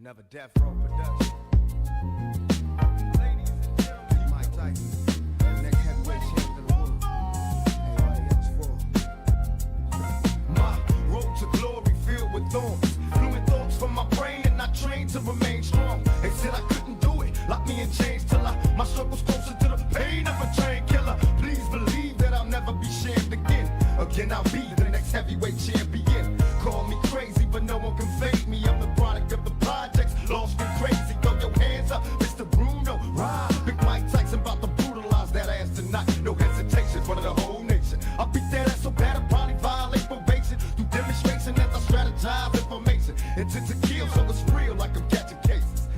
Another Death Row production. Ladies and gentlemen, Mike Tyson, the next heavyweight champion of the world. Anybody else for? My road to glory filled with thorns. Fluid thoughts from my brain and I trained to remain strong. They said I couldn't do it, locked me in chains till my struggle's closer to the pain of a train killer. Please believe that I'll never be shamed again. Again, I'll be the next heavyweight champion. Call me crazy, but no one can fade me. I'm the product of the projects, lost and crazy. Throw your hands up, Mr. Bruno. Ride, Big Mike Tyson about to brutalize that ass tonight. No hesitation, front of the whole nation. I'll beat that ass so bad I'll probably violate probation. Through demonstration as I strategize information. Intent to kill, so it's real like I'm catching cases.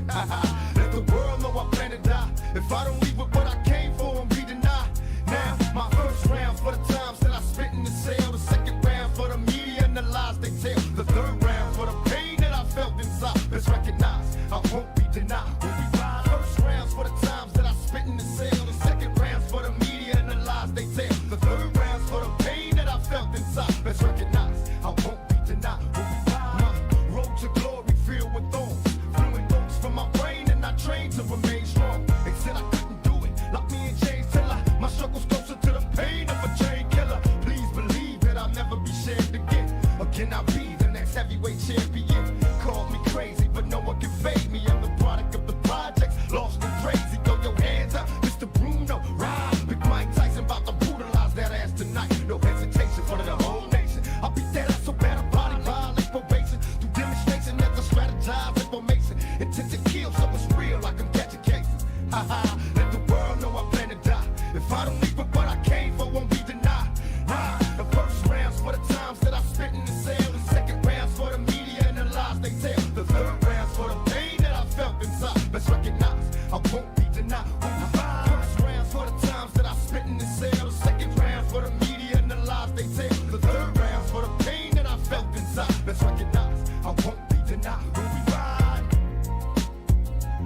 Let the world know I plan to die. If I don't leave with what I came for and be denied. Now, my first round for the times that I spit in the cell. The second round for the media and the lies they tell. The third round for the pain that I felt inside. Let's recognize I won't be denied when we ride. First rounds for the times that I spit in the cell. The second rounds for the media and the lies they tell. The third rounds for the pain that I felt inside. Let's recognize I won't be denied when we ride. My road to glory filled with thorns. Fluid thoughts from my brain and I trained to remain strong. They said I couldn't do it, locked me in chains till my struggle's closer to the pain of a chain killer. Please believe that I'll never be shamed again. Again, I'll be the next heavyweight champion. Call me crazy, but no one can fade me. I'm the product of the projects, lost and crazy. Throw your hands up, Mr. Bruno. Ride, Big Mike Tyson about to brutalize that ass tonight. No hesitation, front of the whole nation. I'll beat that ass so bad I'll body violate probation. Through demonstration as I strategize information. Intent to kill, so it's real like I'm catching cases. Let the world know I plan to die. If I don't leave with what I came for, won't be denied. Ride, the first rounds for the times that I spit in the cell. The second rounds for the media and the lies they tell. The third rounds for the pain that I felt inside. Let's recognize I won't be denied. First rounds for the times that I spit in the cell. The second rounds for the media and the lies they tell. The third rounds for the pain that I felt inside. Let's recognize I won't be denied when we ride.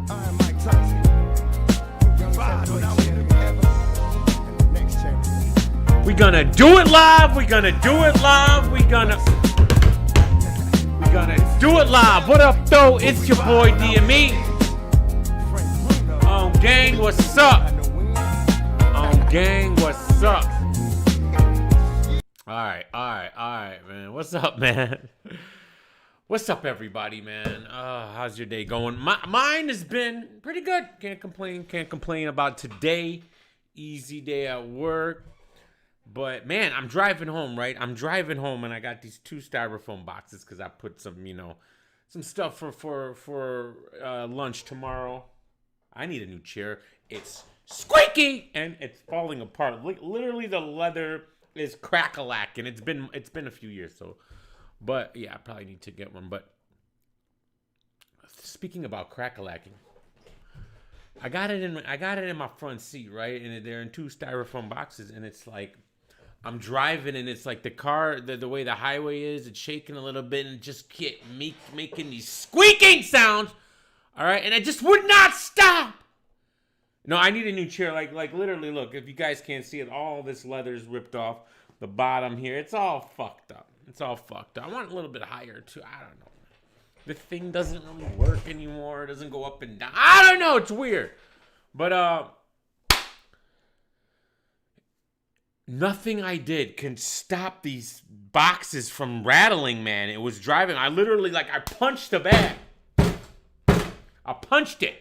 I'm Mike Tyson. We gonna do it live. We gonna do it live. We gonna do it live. What up, though? It's your boy DME. Gang, what's up? Gang, what's up? All right, man. What's up, man? What's up, everybody, man? How's your day going? Mine has been pretty good. Can't complain about today. Easy day at work. But, man, I'm driving home, right? I'm driving home, and I got these 2 styrofoam boxes because I put some, some stuff for lunch tomorrow. I need a new chair. It's squeaky, and it's falling apart. Literally, the leather is crack-a-lacking. It's been a few years, so. But, yeah, I probably need to get one. But, speaking about crack-a-lacking, I got it in my front seat, right? And they're in 2 styrofoam boxes, and it's like, I'm driving, and it's like the car, the way the highway is, it's shaking a little bit, and it just kept making these squeaking sounds, all right? And I just would not stop. No, I need a new chair. Like literally, look, if you guys can't see it, all this leather's ripped off the bottom here. It's all fucked up. I want a little bit higher, too. I don't know. The thing doesn't really work anymore. It doesn't go up and down. I don't know. It's weird. But, nothing I did can stop these boxes from rattling, man. It was driving. I literally, I punched the bag. I punched it.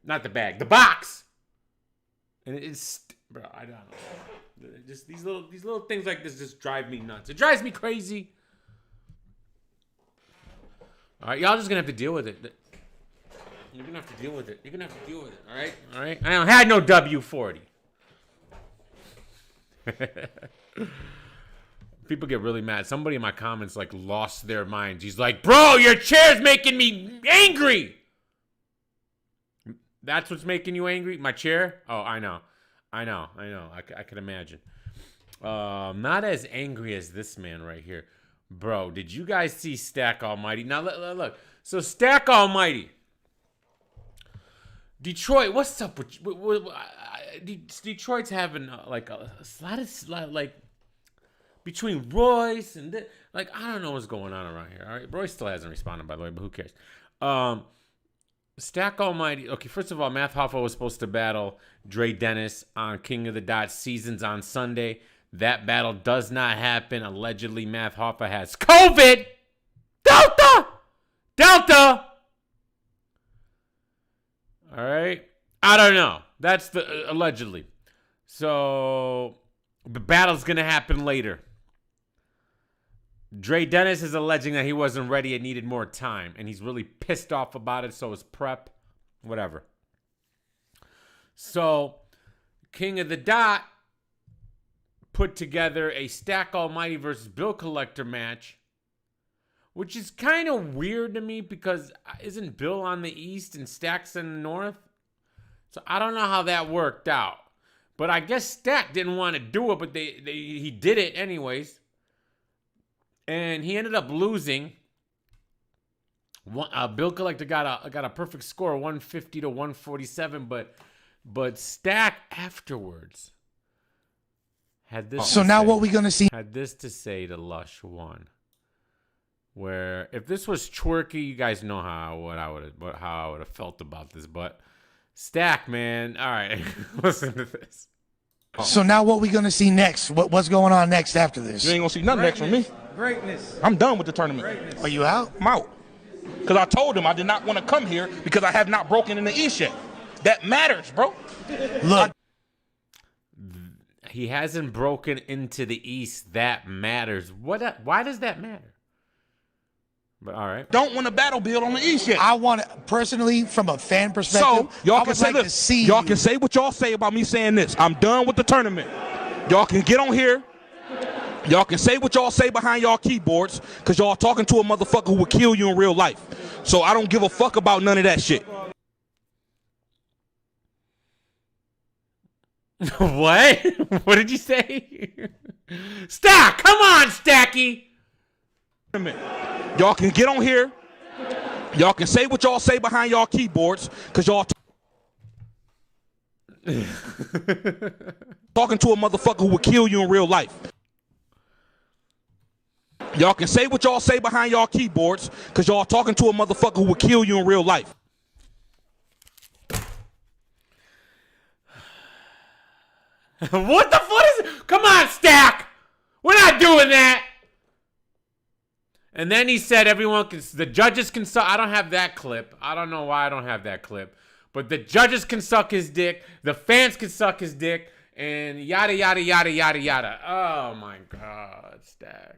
Not the bag. The box. And it's, bro, I don't know. Just these little things like this just drive me nuts. It drives me crazy. All right, y'all just gonna have to deal with it. You're gonna have to deal with it. All right. I had no W40. People get really mad. Somebody in my comments lost their minds. He's like, bro, your chair's making me angry. That's what's making you angry? My chair? Oh, I know. I could imagine. Not as angry as this man right here. Bro, did you guys see Stack Almighty? Now, look. So, Stack Almighty. Detroit, what's up with Detroit's having a lot of between Royce and I don't know what's going on around here. All right, Royce still hasn't responded, by the way, but who cares? Stack Almighty. Okay, first of all, Math Hoffa was supposed to battle Dre Dennis on King of the Dot Seasons on Sunday. That battle does not happen. Allegedly, Math Hoffa has COVID. Delta. All right. I don't know. That's the allegedly. So the battle's gonna happen later. Dre Dennis is alleging that he wasn't ready and needed more time, and he's really pissed off about it. So his prep, whatever. So King of the Dot put together a Stack Almighty versus Bill Collector match, which is kind of weird to me because isn't Bill on the East and Stack's in the North? So I don't know how that worked out. But I guess Stack didn't want to do it, but he did it anyways. And he ended up losing. Bill Collector got a perfect score, 150 to 147, but Stack afterwards had this. So now what we gonna see? Had this to say to Lush One, where if this was Twerky, you guys know how I would have felt about this, but Stack, man, all right, listen to this. So now what we gonna see next? What's going on next after this? You ain't gonna see nothing next from me. Greatness. I'm done with the tournament. Greatness. Are you out? I'm out. Because I told him I did not want to come here because I have not broken in the East yet. That matters, bro. Look, He hasn't broken into the East. That matters. Why does that matter? But all right. Don't want to battle Bill on the East yet. I want personally, from a fan perspective, So y'all I can would say like to this. see Y'all you. can say what y'all say about me saying this. I'm done with the tournament. Y'all can get on here. Y'all can say what y'all say behind y'all keyboards because y'all talking to a motherfucker who would kill you in real life. So I don't give a fuck about none of that shit. What? What did you say? Stack! Come on, Stacky! Y'all can get on here. Y'all can say what y'all say behind y'all keyboards because y'all talking to a motherfucker who would kill you in real life. Y'all can say what y'all say behind y'all keyboards because y'all talking to a motherfucker who would kill you in real life. What the fuck is it? Come on, Stack! We're not doing that! And then he said the judges can suck. I don't have that clip. I don't know why I don't have that clip. But the judges can suck his dick. The fans can suck his dick. And yada, yada, yada, yada, yada. Oh, my God, Stack.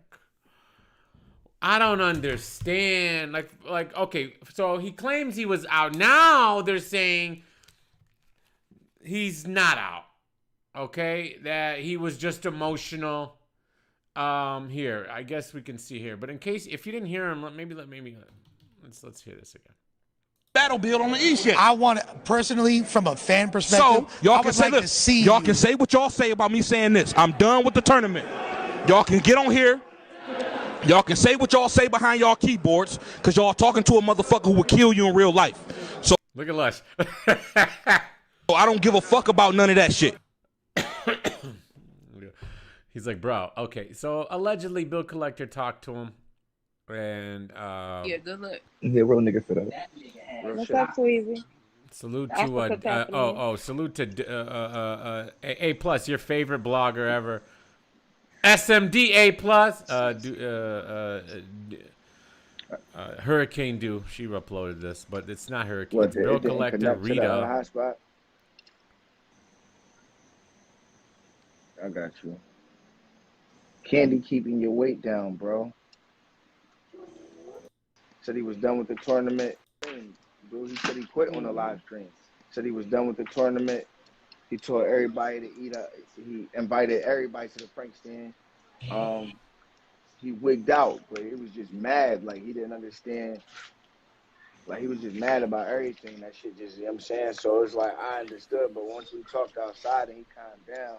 I don't understand. Like, okay, so he claims he was out. Now they're saying he's not out. Okay? That he was just emotional. Here, I guess we can see here. But in case, if you didn't hear him, let's hear this again. Battle Bill on the East yet. I want personally, from a fan perspective, So y'all I can would say like to this. see Y'all you. can say what y'all say about me saying this. I'm done with the tournament. Y'all can get on here. Y'all can say what y'all say behind y'all keyboards because y'all talking to a motherfucker who would kill you in real life. So Look at Lush. I don't give a fuck about none of that shit. He's like, bro, okay. So allegedly, Bill Collector talked to him, and Yeah, good luck. Yeah, real nigga for that. What's up, Sweezy? salute That's to what's happening. salute to A plus, your favorite blogger ever, SMD A plus. Hurricane Dew, she uploaded this, but it's not Hurricane. What, It's Bill it didn't Collector, connect to the Rita. hotspot? I got you. Candy keeping your weight down, bro. Said he was done with the tournament. Dude, he said he quit on the live stream. Said he was done with the tournament. He told everybody to eat up. He invited everybody to the Frank stand. He wigged out, but it was just mad. Like, he didn't understand. Like, he was just mad about everything. That shit just, you know what I'm saying? So it's like, I understood, but once we talked outside and he calmed down,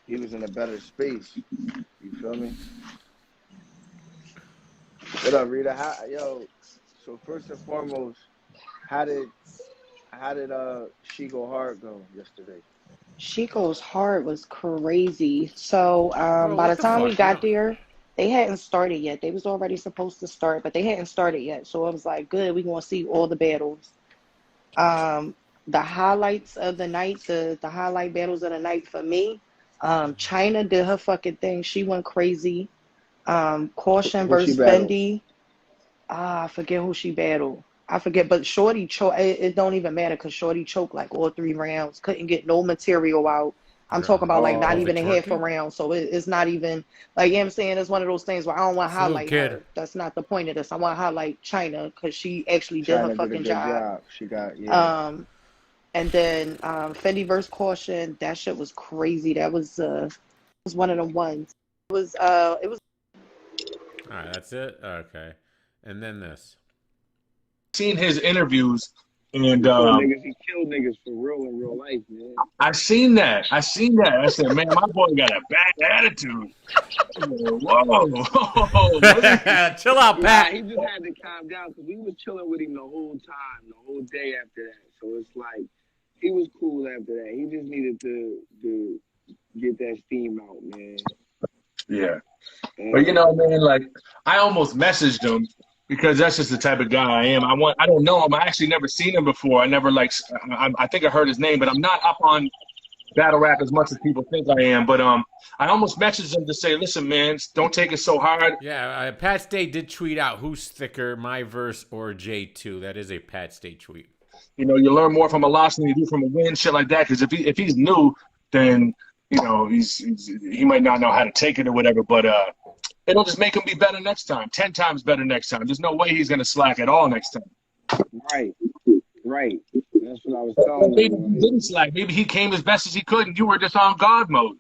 he was in a better space. You feel me? What up, Rita? So first and foremost, how did She Go Hard go yesterday? She Goes Hard was crazy. So Bro, by what the time fuck? we got there, They hadn't started yet. They was already supposed to start, but they hadn't started yet. So I was like, good, we're gonna see all the battles. Um, the highlights of the night, the highlight battles of the night for me. China did her fucking thing. She went crazy. Caution Who she versus battled? Fendi. I forget who she battled. I forget, but Shorty choked. It don't even matter because Shorty choked like all 3 rounds. Couldn't get no material out. I'm Yeah. talking about like not Oh, the even a half a twerking? round. So it's not even like, you know what I'm saying? It's one of those things where I don't want to Salute, highlight kid. her. That's not the point of this. I want to highlight China because she actually did her China did a fucking good job. job. She got, yeah. And then Fendi versus Caution. That shit was crazy. That was one of the ones. It was. All right, that's it. Okay, and then this. Seen his interviews, and He killed niggas for real in real life, man. I seen that. I said, man, my boy got a bad attitude. Whoa. Chill out, Nah, Pat. he just had to calm down because we was chilling with him the whole time, the whole day after that. So it's like he was cool after that. He just needed to get that steam out, man. Yeah. But you know, man, like I almost messaged him because that's just the type of guy I am. I don't know him. I actually never seen him before. I never I think I heard his name, but I'm not up on battle rap as much as people think I am. But I almost messaged him to say, listen, man, don't take it so hard. Yeah, Pat Stay did tweet out who's thicker, my verse or J2. That is a Pat Stay tweet. You know, you learn more from a loss than you do from a win, shit like that. Because if he's new, then you know he might not know how to take it or whatever. But it'll just make him be better next time, 10 times better next time. There's no way he's gonna slack at all next time. Right. That's what I was telling you. Maybe he didn't slack. Maybe he came as best as he could, and you were just on God mode.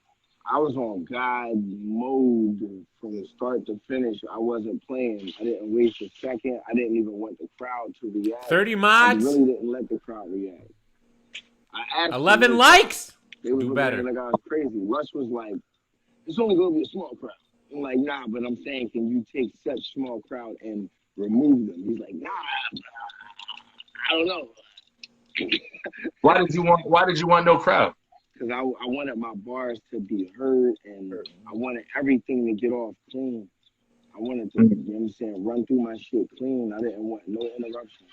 I was on God mode from start to finish. I wasn't playing. I didn't waste a second. I didn't even want the crowd to react. 30 mods. I really didn't let the crowd react. I asked 11 them, likes. They was Do looking at better. me like I was crazy. Russ was like, "It's only gonna be a small crowd." I'm like, "Nah," but I'm saying, can you take such small crowd and remove them? He's like, "Nah, I don't know." Why did you want no crowd? Because I wanted my bars to be heard, and I wanted everything to get off clean. I wanted to, you know what I'm saying, run through my shit clean. I didn't want no interruption.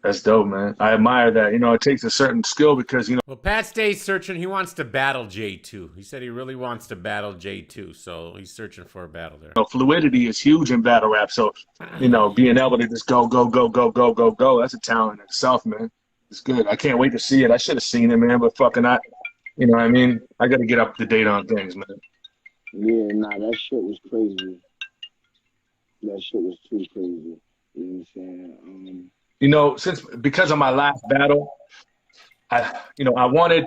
That's dope, man. I admire that. You know, it takes a certain skill because, you know, Well, Pat Stay's searching. He wants to battle J2. He said he really wants to battle J2, so he's searching for a battle there. fluidity is huge in battle rap. So, you know, being able to just go, that's a talent in itself, man. It's good. I can't wait to see it. I should have seen it, man, but fucking you know what I mean? I got to get up to date on things, man. Yeah, nah, that shit was crazy. That shit was too crazy. You know what I'm saying? You know, because of my last battle, I wanted.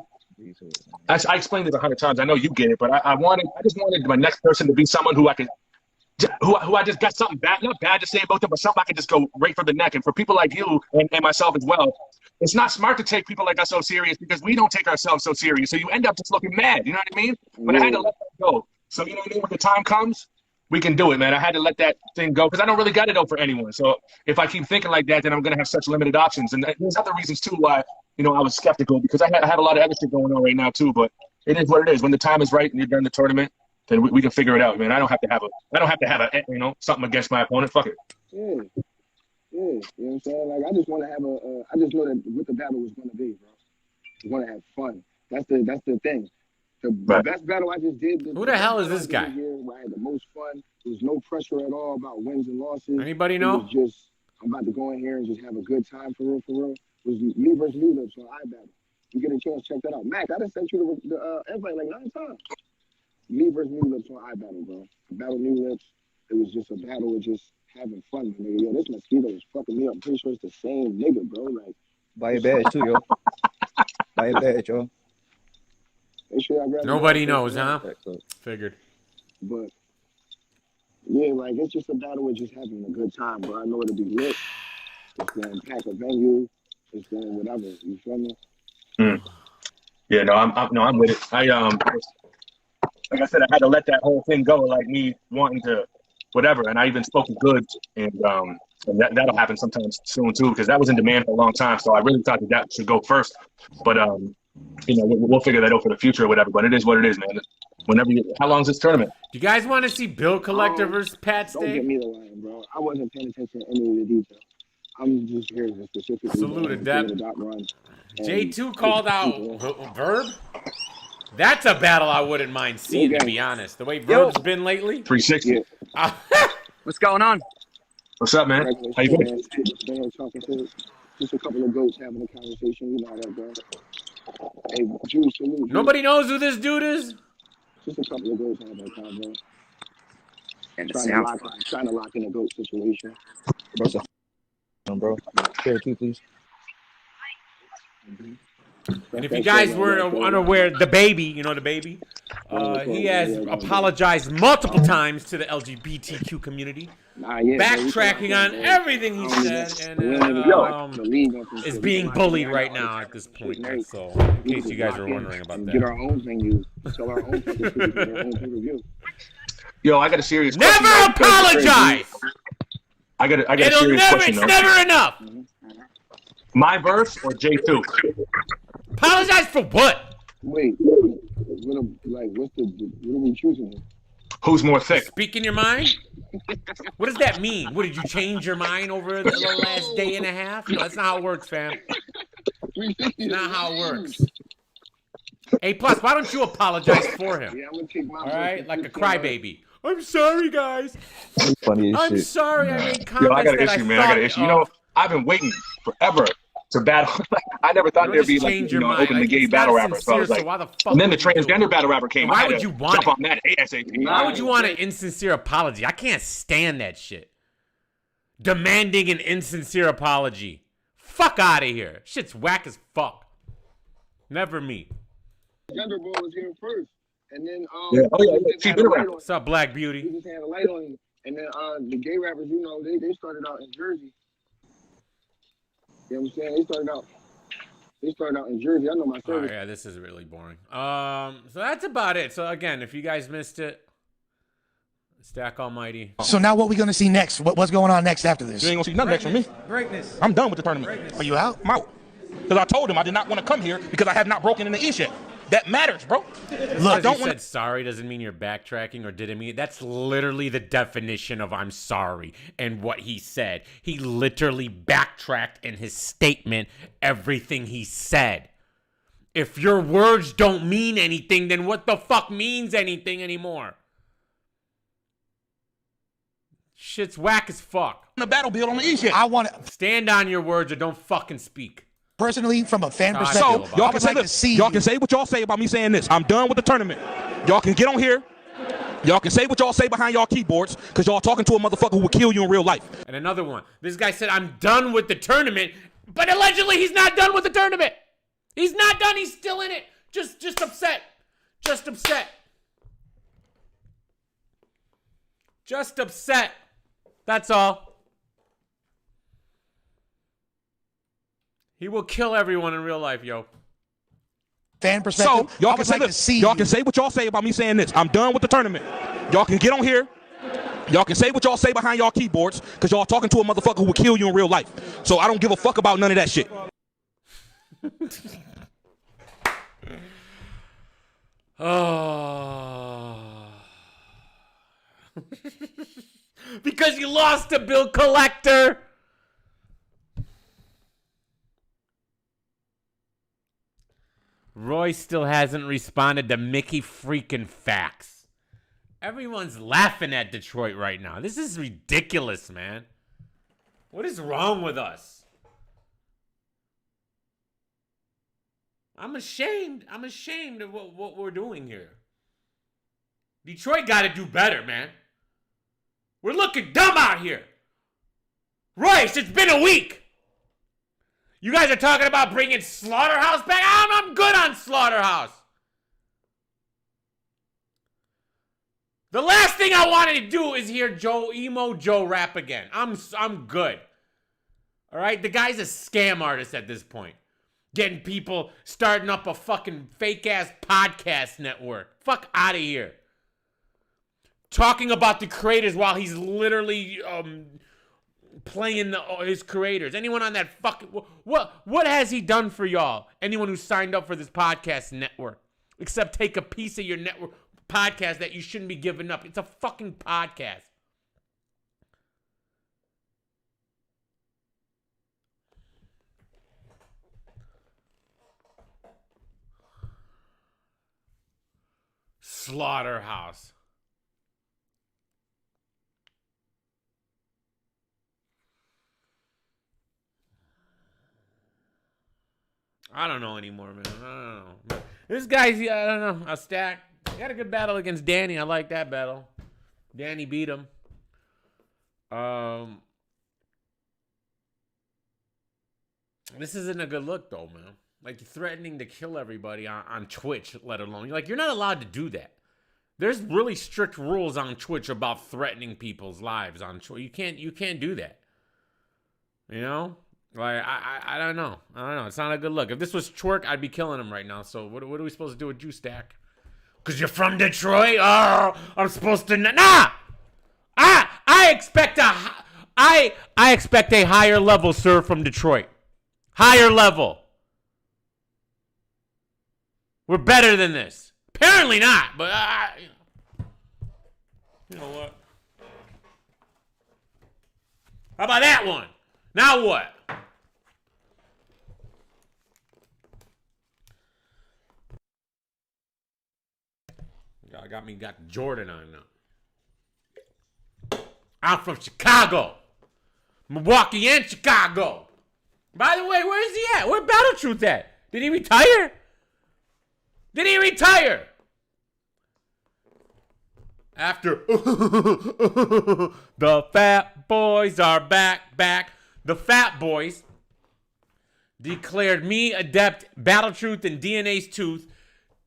I explained it 100 times. I know you get it, but I just wanted my next person to be someone who I could, who I just got something bad, not bad to say about them, but something I could just go right for the neck. And for people like you and myself as well, it's not smart to take people like us so serious because we don't take ourselves so serious. So you end up just looking mad. You know what I mean? But I had to let that go. So you know what I mean? When the time comes, we can do it, man. I had to let that thing go because I don't really got it out for anyone. So if I keep thinking like that, then I'm going to have such limited options. And there's other reasons, too, why, you know, I was skeptical because I have a lot of other shit going on right now, too. But it is what it is. When the time is right and you're done the tournament, then we can figure it out, man. I don't have to have a you know, something against my opponent. Fuck it. Yeah. You know what I'm saying? Like, I just want to have I just know that what the battle was going to be, bro. I want to have fun. That's the thing. The best battle I just did. Who the hell is this guy? Where I had the most fun. There was no pressure at all about wins and losses. Anybody It know? was just, I'm about to go in here and just have a good time for real, for real. It was me versus New Lips on iBattle. You get a chance, check that out. Mac, I done sent you the invite like 9 times. Me versus New Lips on iBattle, bro. I battled New Lips. It was just a battle of just having fun, my nigga. Yo, this mosquito is fucking me up. I'm pretty sure it's the same nigga, bro. Like, buy a badge too, yo. Buy a badge, yo. make sure I grab Nobody it. knows, huh? Figured. But yeah, like it's just a battle with just having a good time, bro. I know it'll be lit. It's gonna pack a venue. It's gonna whatever. You feel me? Yeah, no, I'm with it. Like I said, I had to let that whole thing go, like me wanting to whatever. And I even spoke to Goods, and that'll happen sometime soon too, because that was in demand for a long time. So I really thought that should go first. But We'll figure that out for the future or whatever. But it is what it is, man. How long is this tournament? Do you guys want to see Bill Collector versus Pat Don't get Stay? me the line, bro. I wasn't paying attention to any of the details. I'm just here to specifically Saluted that. run. J2 called out Verb. That's a battle I wouldn't mind seeing, to be honest. The way Verb's been lately. 360. Yeah. What's going on? What's up, man? How you doing? Talking to just a couple of goats having a conversation. You know how that goes. Hey, Juice, salute. Nobody knows who this dude is? Just a couple of goats having a conversation. And Trying to lock in a goat situation. Bro. Share two, please. And if you guys were unaware, the baby, you know the baby, he has apologized multiple times to the LGBTQ community, backtracking on everything he said, and is being bullied right now at this point. So, in case you guys were wondering about that. Get our own venues. Sell our own fucking tickets. Get our own pay-per-view. Yo, I got a serious Never question. apologize! I got a serious question, It's though. never enough! My verse or J2? Apologize for what? Wait, what are we choosing here? Who's more thick? Speaking your mind? What does that mean? What, did you change your mind over the last day and a half? No, that's not how it works, fam. It's not how it works. A plus, why don't you apologize for him? Yeah, I'm gonna take my All right, like a crybaby. I'm sorry, guys. Funny as I'm shit. sorry I made comments Yo, I got an that issue, I man. I got an thought issue. You know, I've been waiting forever to battle. I never thought there'd be like, open the gay battle rapper. So I was like, and then the transgender battle rapper came. Why I had would to you want jump it? on that ASAP. Why would you want an insincere apology? I can't stand that shit. Demanding an insincere apology. Fuck out of here. Shit's whack as fuck. Never me. Gender Ball was here first, and then She's been around. What's up, Black Beauty? He just had a light on him, and then the gay rappers, you know, they started out in Jersey. You know what I'm saying? They started out in Jersey. I know my service. Oh, yeah, this is really boring. So that's about it. So again, if you guys missed it, Stack Almighty. So now what we gonna see next? What's going on next after this? You ain't gonna see nothing next from me. Greatness. I'm done with the tournament. Are you out? I'm out. Because I told him I did not want to come here because I have not broken in the East yet. That matters, bro. Look, you said sorry doesn't mean you're backtracking or didn't mean it. That's literally the definition of I'm sorry and what he said. He literally backtracked in his statement everything he said. If your words don't mean anything, then what the fuck means anything anymore? Shit's whack as fuck. The battle bill on the East yet. I want to Stand on your words or don't fucking speak. personally, from a fan So, perspective. Y'all I can would say like to this. see Y'all can say what y'all say about me saying this. I'm done with the tournament. Y'all can get on here. Y'all can say what y'all say behind y'all keyboards because y'all talking to a motherfucker who will kill you in real life. And another one. This guy said, I'm done with the tournament, but allegedly he's not done with the tournament. He's not done. He's still in it. Just upset. Just upset. Just upset. That's all. He will kill everyone in real life, yo. fan perspective. So y'all I can would say like to this. see Y'all can say what y'all say about me saying this. I'm done with the tournament. Y'all can get on here. Y'all can say what y'all say behind y'all keyboards because y'all talking to a motherfucker who will kill you in real life. So I don't give a fuck about none of that shit. Oh. Because you lost to Bill Collector. Roy still hasn't responded to Mickey freaking Facts. Everyone's laughing at Detroit right now. This is ridiculous, man. What is wrong with us? I'm ashamed. I'm ashamed of what we're doing here. Detroit got to do better, man. We're looking dumb out here. Royce, it's been a week. You guys are talking about bringing Slaughterhouse back? I'm good on Slaughterhouse. The last thing I wanted to do is hear Emo Joe rap again. I'm good. All right? The guy's a scam artist at this point. Getting people starting up a fucking fake-ass podcast network. Fuck out of here. Talking about the creators while he's literally playing his creators. Anyone on that fucking... What has he done for y'all? Anyone who signed up for this podcast network. Except take a piece of your network podcast that you shouldn't be giving up. It's a fucking podcast. Slaughterhouse. I don't know anymore, man. I don't know. This guy's, I don't know, a stack. He had a good battle against Danny. I like that battle. Danny beat him. This isn't a good look, though, man. Like, threatening to kill everybody on Twitch, let alone. Like, you're not allowed to do that. There's really strict rules on Twitch about threatening people's lives on Twitch. You can't do that. You know? Like, I don't know. I don't know. It's not a good look. If this was Twerk, I'd be killing him right now. So what are we supposed to do with you, Stack? Because you're from Detroit? Oh, I'm supposed to... Nah! I expect a higher level, sir, from Detroit. Higher level. We're better than this. Apparently not, but you know what? How about that one? Now what? Got Jordan on now. I'm from Chicago. Milwaukee and Chicago. By the way, where is he at? Where Battle Truth at? Did he retire? Did he retire? After the Fat Boys are back. The Fat Boys declared me, Adept, Battle Truth, and DNA's Tooth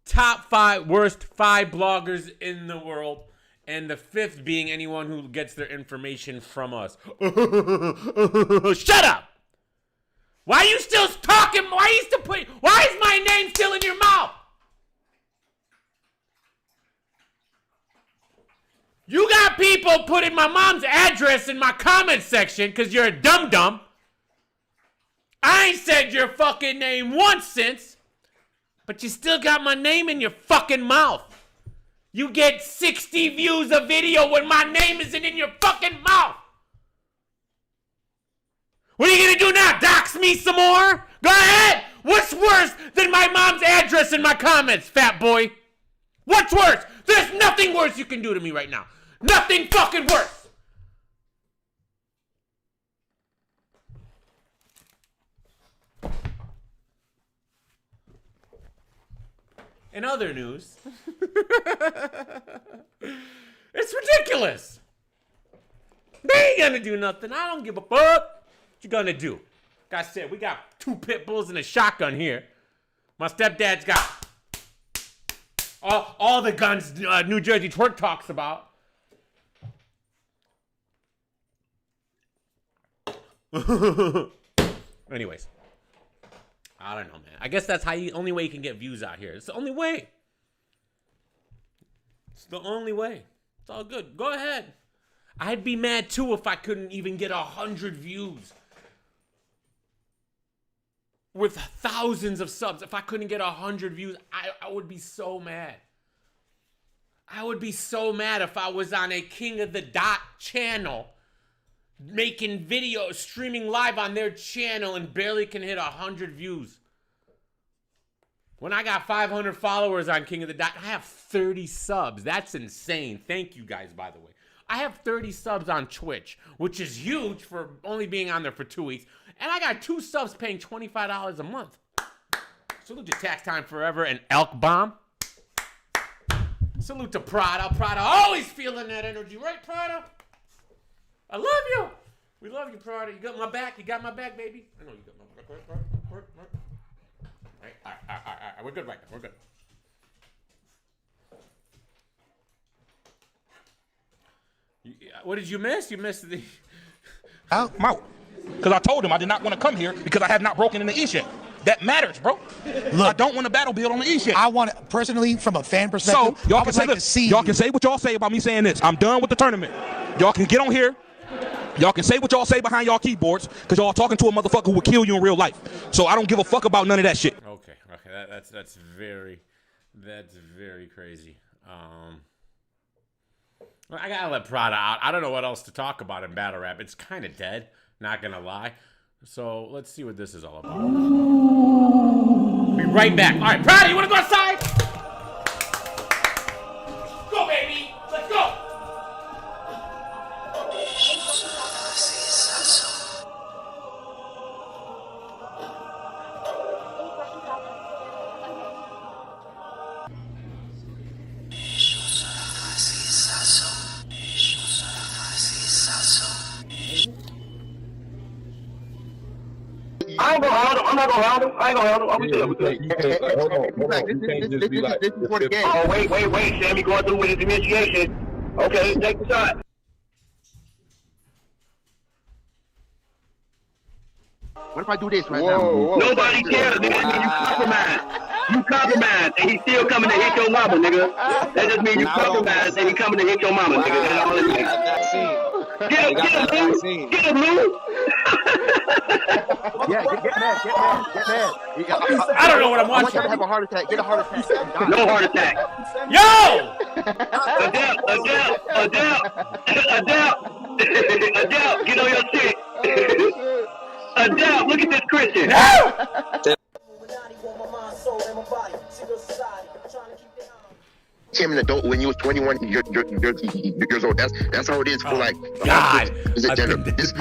top 5 worst 5 bloggers in the world. And the 5th being anyone who gets their information from us. Shut up! Why are you still talking? Why is my name still in your mouth? You got people putting my mom's address in my comment section because you're a dum-dum. I ain't said your fucking name once since, but you still got my name in your fucking mouth. You get 60 views a video when my name isn't in your fucking mouth. What are you gonna do now? Dox me some more? Go ahead. What's worse than my mom's address in my comments, fat boy? What's worse? There's nothing worse you can do to me right now. Nothing fucking worse. In other news, it's ridiculous. They ain't gonna do nothing. I don't give a fuck. What you gonna do? Like I said, we got 2 pit bulls and a shotgun here. My stepdad's got all the guns New Jersey Twerk talks about. Anyways, I don't know, man. I guess that's only way you can get views out here. It's the only way. It's the only way. It's all good. Go ahead. I'd be mad too if I couldn't even get 100 views. With thousands of subs, if I couldn't get 100 views, I would be so mad. I would be so mad if I was on a King of the Dot channel making videos, streaming live on their channel and barely can hit 100 views. When I got 500 followers on King of the Dot, I have 30 subs. That's insane. Thank you guys, by the way. I have 30 subs on Twitch, which is huge for only being on there for 2 weeks. And I got 2 subs paying $25 a month. Salute to Tax Time Forever and Elk Bomb. Salute to Prada. Prada always feeling that energy. Right, Prada? I love you. We love you, Prada. You got my back. You got my back, baby. I know you got my back. Right. All right. We're good right now. We're good. What did you miss? You missed the... I'm out. Because I told him I did not want to come here because I have not broken in the East yet. That matters, bro. Look, I don't want to battle build on the East yet. I want to, personally, from a fan perspective, so y'all I can would say like to see y'all can say what y'all say about me saying this. I'm done with the tournament. Y'all can get on here. Y'all can say what y'all say behind y'all keyboards because y'all talking to a motherfucker who will kill you in real life. So I don't give a fuck about none of that shit. Okay, that's very crazy. I gotta let Prada out. I don't know what else to talk about in battle rap. It's kind of dead, not gonna lie. So let's see what this is all about. Be right back. All right, Prada, you wanna go outside? Go, baby. Let's go. I ain't gonna hold him. I'm not gonna hold him. I ain't gonna hold him. I'm You can't, hold on. This is for the game. Oh, wait. Sammy going through with his initiation. Okay, take the shot. What if I do this right now? Nobody cares, nigga. You compromise, and he's still coming to hit your mama, nigga. That just means you compromise, and he's coming to hit your mama, nigga. That's all it is. Get him, Lou. Yeah, get mad. I don't know what I'm watching. I want you to have a heart attack. Get a heart attack. No heart attack. Yo! Adele, get on your shit. Adele, look at this Christian. Became an adult when you was 21 years old. That's how it is for like. God, is it gender? This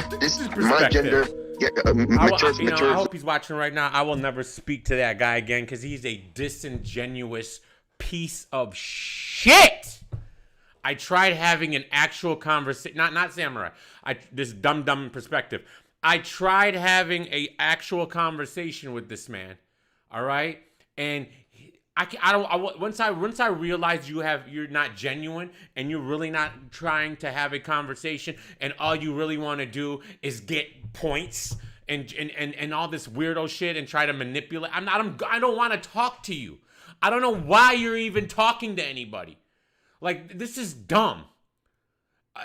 my gender. Matures. I hope he's watching right now. I will never speak to that guy again because he's a disingenuous piece of shit. I tried having an actual conversation, not Samurai. This dumb perspective. I tried having a actual conversation with this man. All right, and once I realized you're not genuine and you're really not trying to have a conversation and all you really want to do is get points and all this weirdo shit and try to manipulate. I don't want to talk to you. I don't know why you're even talking to anybody. Like, this is dumb.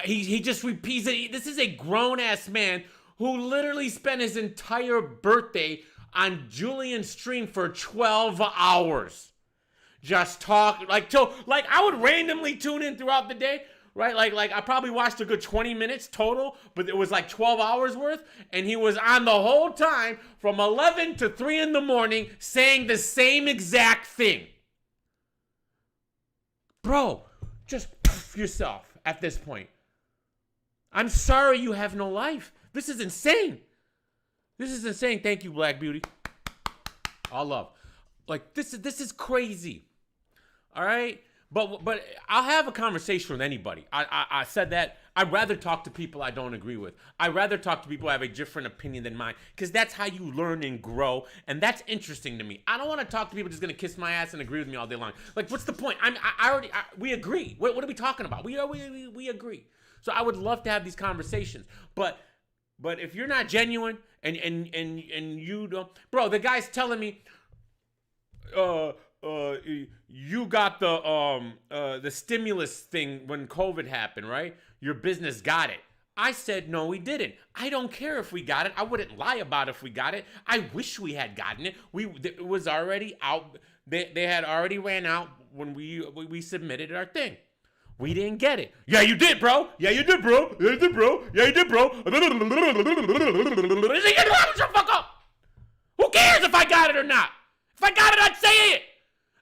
He just repeats it. This is a grown ass man who literally spent his entire birthday on Julian's stream for 12 hours. Just talk I would randomly tune in throughout the day, right? Like I probably watched a good 20 minutes total, but it was like 12 hours worth, and he was on the whole time from 11 to 3 in the morning saying the same exact thing. Bro, just poof yourself at this point. I'm sorry you have no life. This is insane. Thank you, Black Beauty. All love. Like, this is crazy. All right? But I'll have a conversation with anybody. I said that. I'd rather talk to people I don't agree with. I'd rather talk to people who have a different opinion than mine, because that's how you learn and grow, and that's interesting to me. I don't want to talk to people just going to kiss my ass and agree with me all day long. Like, what's the point? We agree. What are we talking about? We agree. So I would love to have these conversations. But if you're not genuine and you don't... Bro, the guy's telling me... you got the stimulus thing when COVID happened, right? Your business got it. I said, no, we didn't. I don't care if we got it. I wouldn't lie about if we got it. I wish we had gotten it. It was already out. They had already ran out when we submitted our thing. We didn't get it. Yeah, you did, bro. Yeah, you did, bro. Yeah, you did, bro. Yeah, you did, bro. Shut the fuck up. Who cares if I got it or not? If I got it, I'd say it.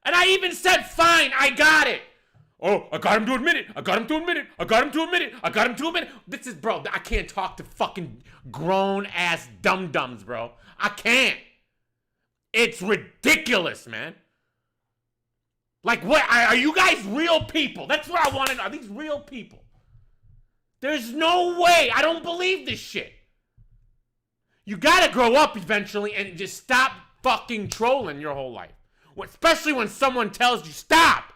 And I even said, fine, I got it. Oh, I got him to admit it. This is, bro, I can't talk to fucking grown-ass dum-dums, bro. I can't. It's ridiculous, man. Like, what? Are you guys real people? That's what I want to know. Are these real people? There's no way. I don't believe this shit. You gotta grow up eventually and just stop fucking trolling your whole life. Especially when someone tells you, stop.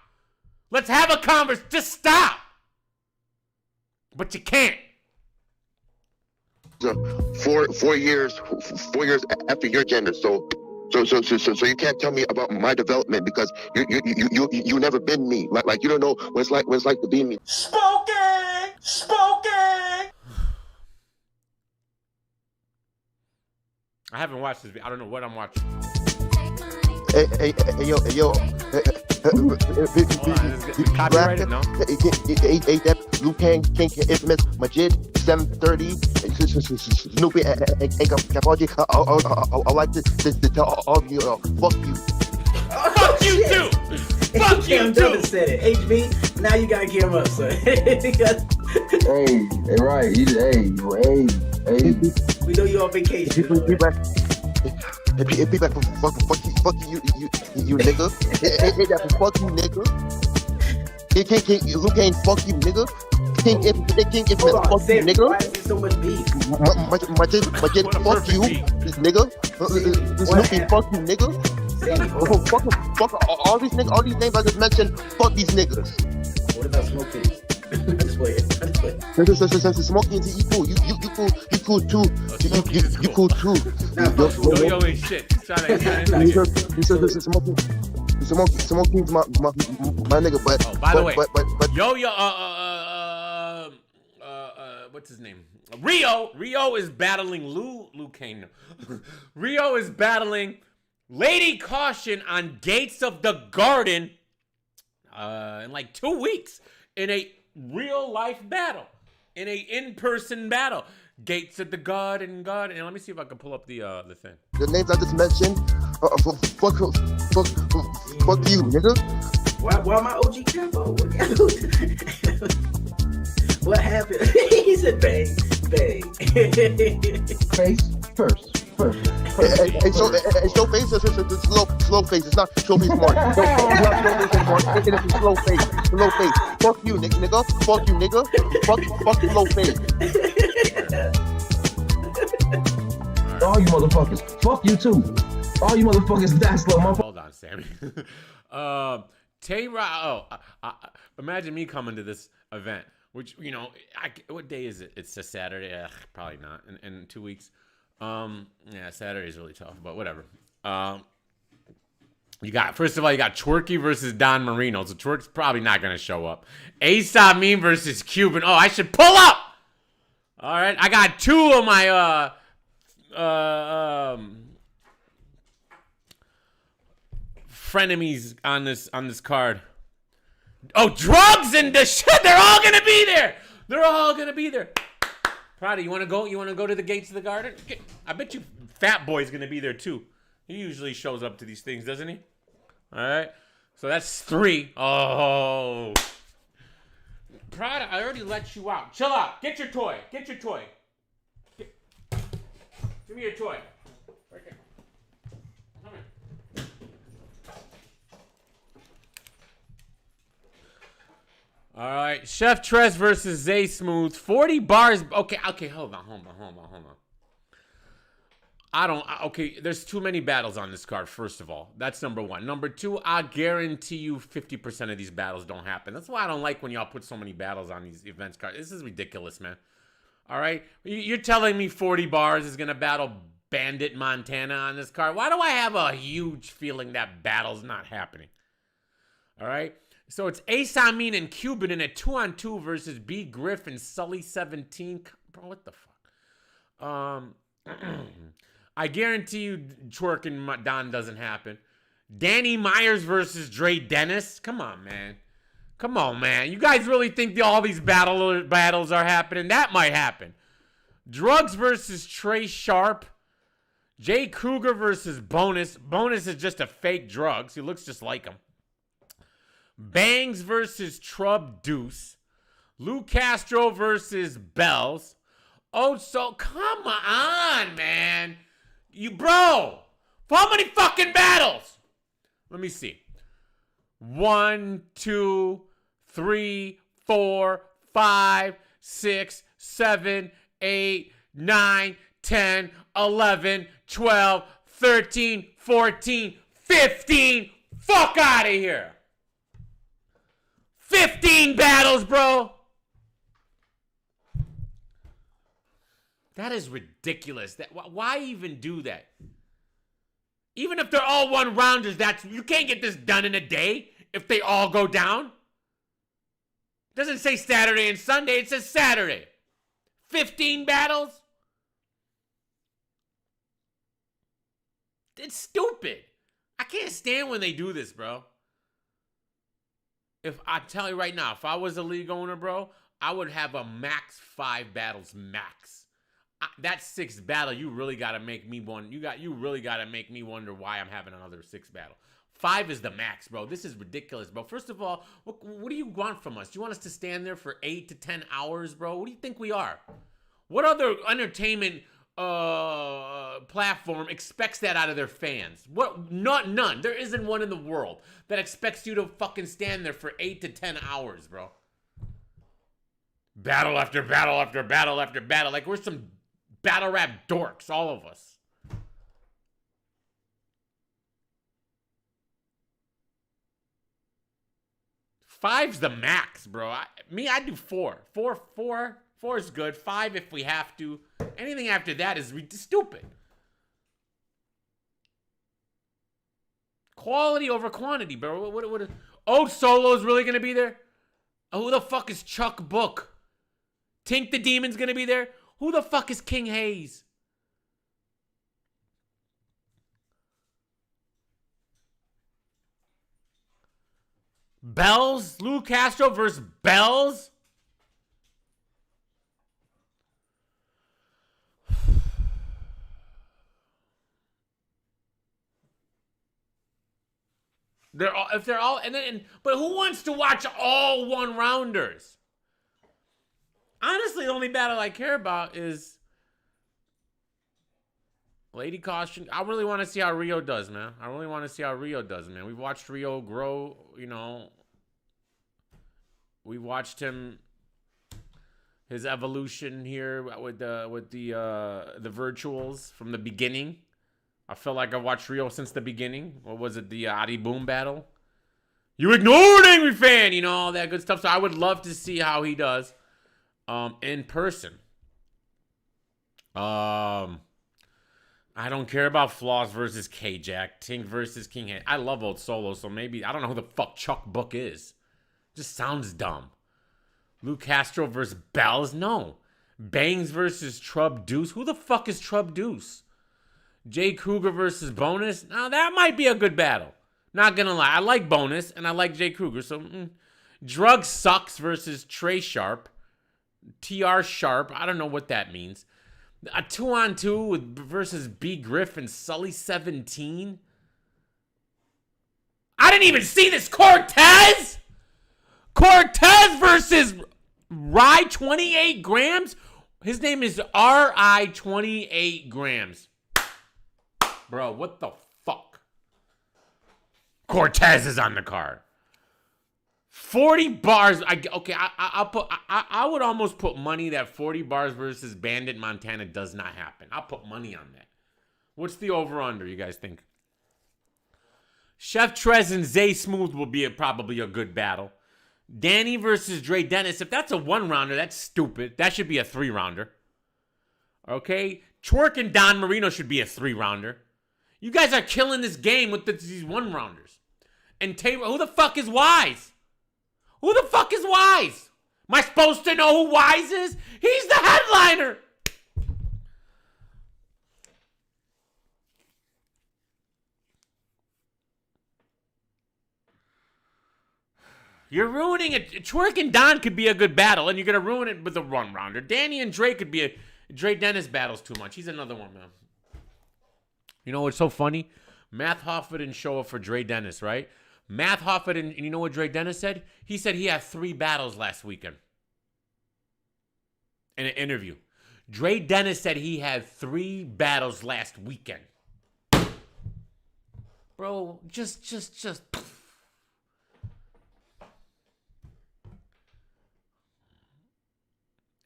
Let's have a conversation. Just stop. But you can't. So 4 years after your gender. So you can't tell me about my development because you never been me. Like you don't know what it's like to be me. Spoken. I haven't watched this. I don't know what I'm watching. Hey, yo. Hold on, is it copyrighted? No. Ain't that Luke King infamous Majid 730 Snoopy and Capoji? I like to tell all of you, fuck you. Fuck you too. Fuck you too. Said it. HB, now you gotta get him up, son. Hey, right. Hey. We know you on vacation. If people fuck you nigga. Ain't that fuck you nigga. Luke ain't fuck you nigga. King if Hold on, fuck you nigga. why is there so much beef? Majid fuck you nigga. Snoopy fuck you nigga. Fuck all these names I just mentioned. Fuck these niggas. What about smoking? Just wait. Smoking is equal. You cool too. You cool too. Yo ain't shit. He says smoking's my nigga, but oh, by the way, but Yo, what's his name? Rio is battling Liu Kang. Rio is battling Lady Caution on Gates of the Garden in like 2 weeks in a real life battle, in a in-person battle. Gates of the Garden. And let me see if I can pull up the thing. the names I just mentioned, fuck you, nigga. Why my OG capo? What happened? He said bang. Face first. Hey, show face is slow face. It's not show face smart. It's not show face anymore. It's slow face. Fuck you, nigga. Fuck you, nigga. Fuck slow face. All you motherfuckers. Fuck you too. All you motherfuckers die slow, motherfucker. Hold on, Sammy. Imagine me coming to this event, which, you know, what day is it? It's a Saturday. Probably not. In 2 weeks. Yeah, Saturday is really tough, but whatever. First of all, you got Twerky versus Don Marino. So Twerk's probably not going to show up. Aesop Mean versus Cuban. Oh, I should pull up. All right. I got two of my, frenemies on this card. Oh, Drugs and the shit. They're all going to be there. Prada, you want to go? You want to go to the Gates of the Garden? I bet you Fat Boy's going to be there too. He usually shows up to these things, doesn't he? All right. So that's 3. Oh. Prada, I already let you out. Chill out. Get your toy. Give me your toy. Right here. Come here. All right, Chef Tress versus Zay Smooth. 40 bars. Okay, hold on. Okay, there's too many battles on this card, first of all. That's number 1. Number 2, I guarantee you 50% of these battles don't happen. That's why I don't like when y'all put so many battles on these events cards. This is ridiculous, man. All right? You're telling me 40 bars is going to battle Bandit Montana on this card? Why do I have a huge feeling that battle's not happening? All right? So it's Ace Amin and Cuban in a 2-on-2 versus B Griff and Sully 17. Bro, what the fuck? I guarantee you Twerk and Don doesn't happen. Danny Myers versus Dre Dennis. Come on, man. You guys really think all these battles are happening? That might happen. Drugs versus Trey Sharp. Jay Kruger versus Bonus. Bonus is just a fake Drugs. He looks just like him. Bangs versus Trub Deuce. Lou Castro versus Bells. Oh, so come on, man. Bro, how many fucking battles? Let me see. 1, 2, 3, 4, 5, 6, 7, 8, 9, 10, 11, 12, 13, 14, 15. Fuck out of here. 15 battles, bro. That is ridiculous. Why even do that? Even if they're all one-rounders, you can't get this done in a day if they all go down. It doesn't say Saturday and Sunday. It says Saturday. 15 battles? It's stupid. I can't stand when they do this, bro. If I tell you right now, if I was a league owner, bro, I would have a max 5 battles max. That 6th battle, you really gotta make me one. You really gotta make me wonder why I'm having another 6th battle. 5 is the max, bro. This is ridiculous, bro. First of all, what do you want from us? Do you want us to stand there for 8 to 10 hours, bro? What do you think we are? What other entertainment platform expects that out of their fans? What? None. There isn't one in the world that expects you to fucking stand there for 8 to 10 hours, bro. Battle after battle after battle after battle. Like we're some battle rap dorks, all of us. Five's the max, bro. I do 4. 4 is good. 5 if we have to. Anything after that is stupid. Quality over quantity, bro. What Old Solo's really gonna be there? Who the fuck is Chuck Book? Tink the Demon's gonna be there? Who the fuck is King Hayes? Bells? Lou Castro versus Bells? But who wants to watch all 1-rounders? Honestly, the only battle I care about is Lady Caution. I really want to see how Rio does, man. We've watched Rio grow, you know. We watched his evolution here with the virtuals from the beginning. I felt like I watched Rio since the beginning. What was it? The Adi Boom battle? You ignored Angry Fan, you know, all that good stuff. So I would love to see how he does in person. I don't care about Floss versus K-Jack, Tink versus King Head. I love Old Solo, so maybe I don't know who the fuck Chuck Book is. Just sounds dumb. Lou Castro versus Bells? No. Bangs versus Trub Deuce? Who the fuck is Trub Deuce? Jay Kruger versus Bonus? Now that might be a good battle. Not gonna lie. I like Bonus and I like Jay Kruger. So Drug Sucks versus Trey Sharp. TR Sharp. I don't know what that means. A 2-on-2 versus B Griff and Sully 17. I didn't even see this. Cortez versus Rye 28 grams. His name is RI 28 grams. Bro, what the fuck? Cortez is on the card. 40 bars. I would almost put money that 40 bars versus Bandit Montana does not happen. I'll put money on that. What's the over-under, you guys think? Chef Trez and Zay Smooth will be probably a good battle. Danny versus Dre Dennis. If that's a 1-rounder, that's stupid. That should be a 3-rounder. Okay? Twerk and Don Marino should be a 3-rounder. You guys are killing this game with these 1-rounders. And Taylor, who the fuck is Wise? Who the fuck is Wise? Am I supposed to know who Wise is? He's the headliner. You're ruining it. Twerk and Don could be a good battle, and you're going to ruin it with a 1-rounder. Danny and Dre could be a... Dre Dennis battles too much. He's another one, man. You know what's so funny? Matt Hoffman didn't show up for Dre Dennis, right? Matt Hoffman, and you know what Dre Dennis said? He said he had 3 battles last weekend. In an interview. Dre Dennis said he had 3 battles last weekend. Bro, just.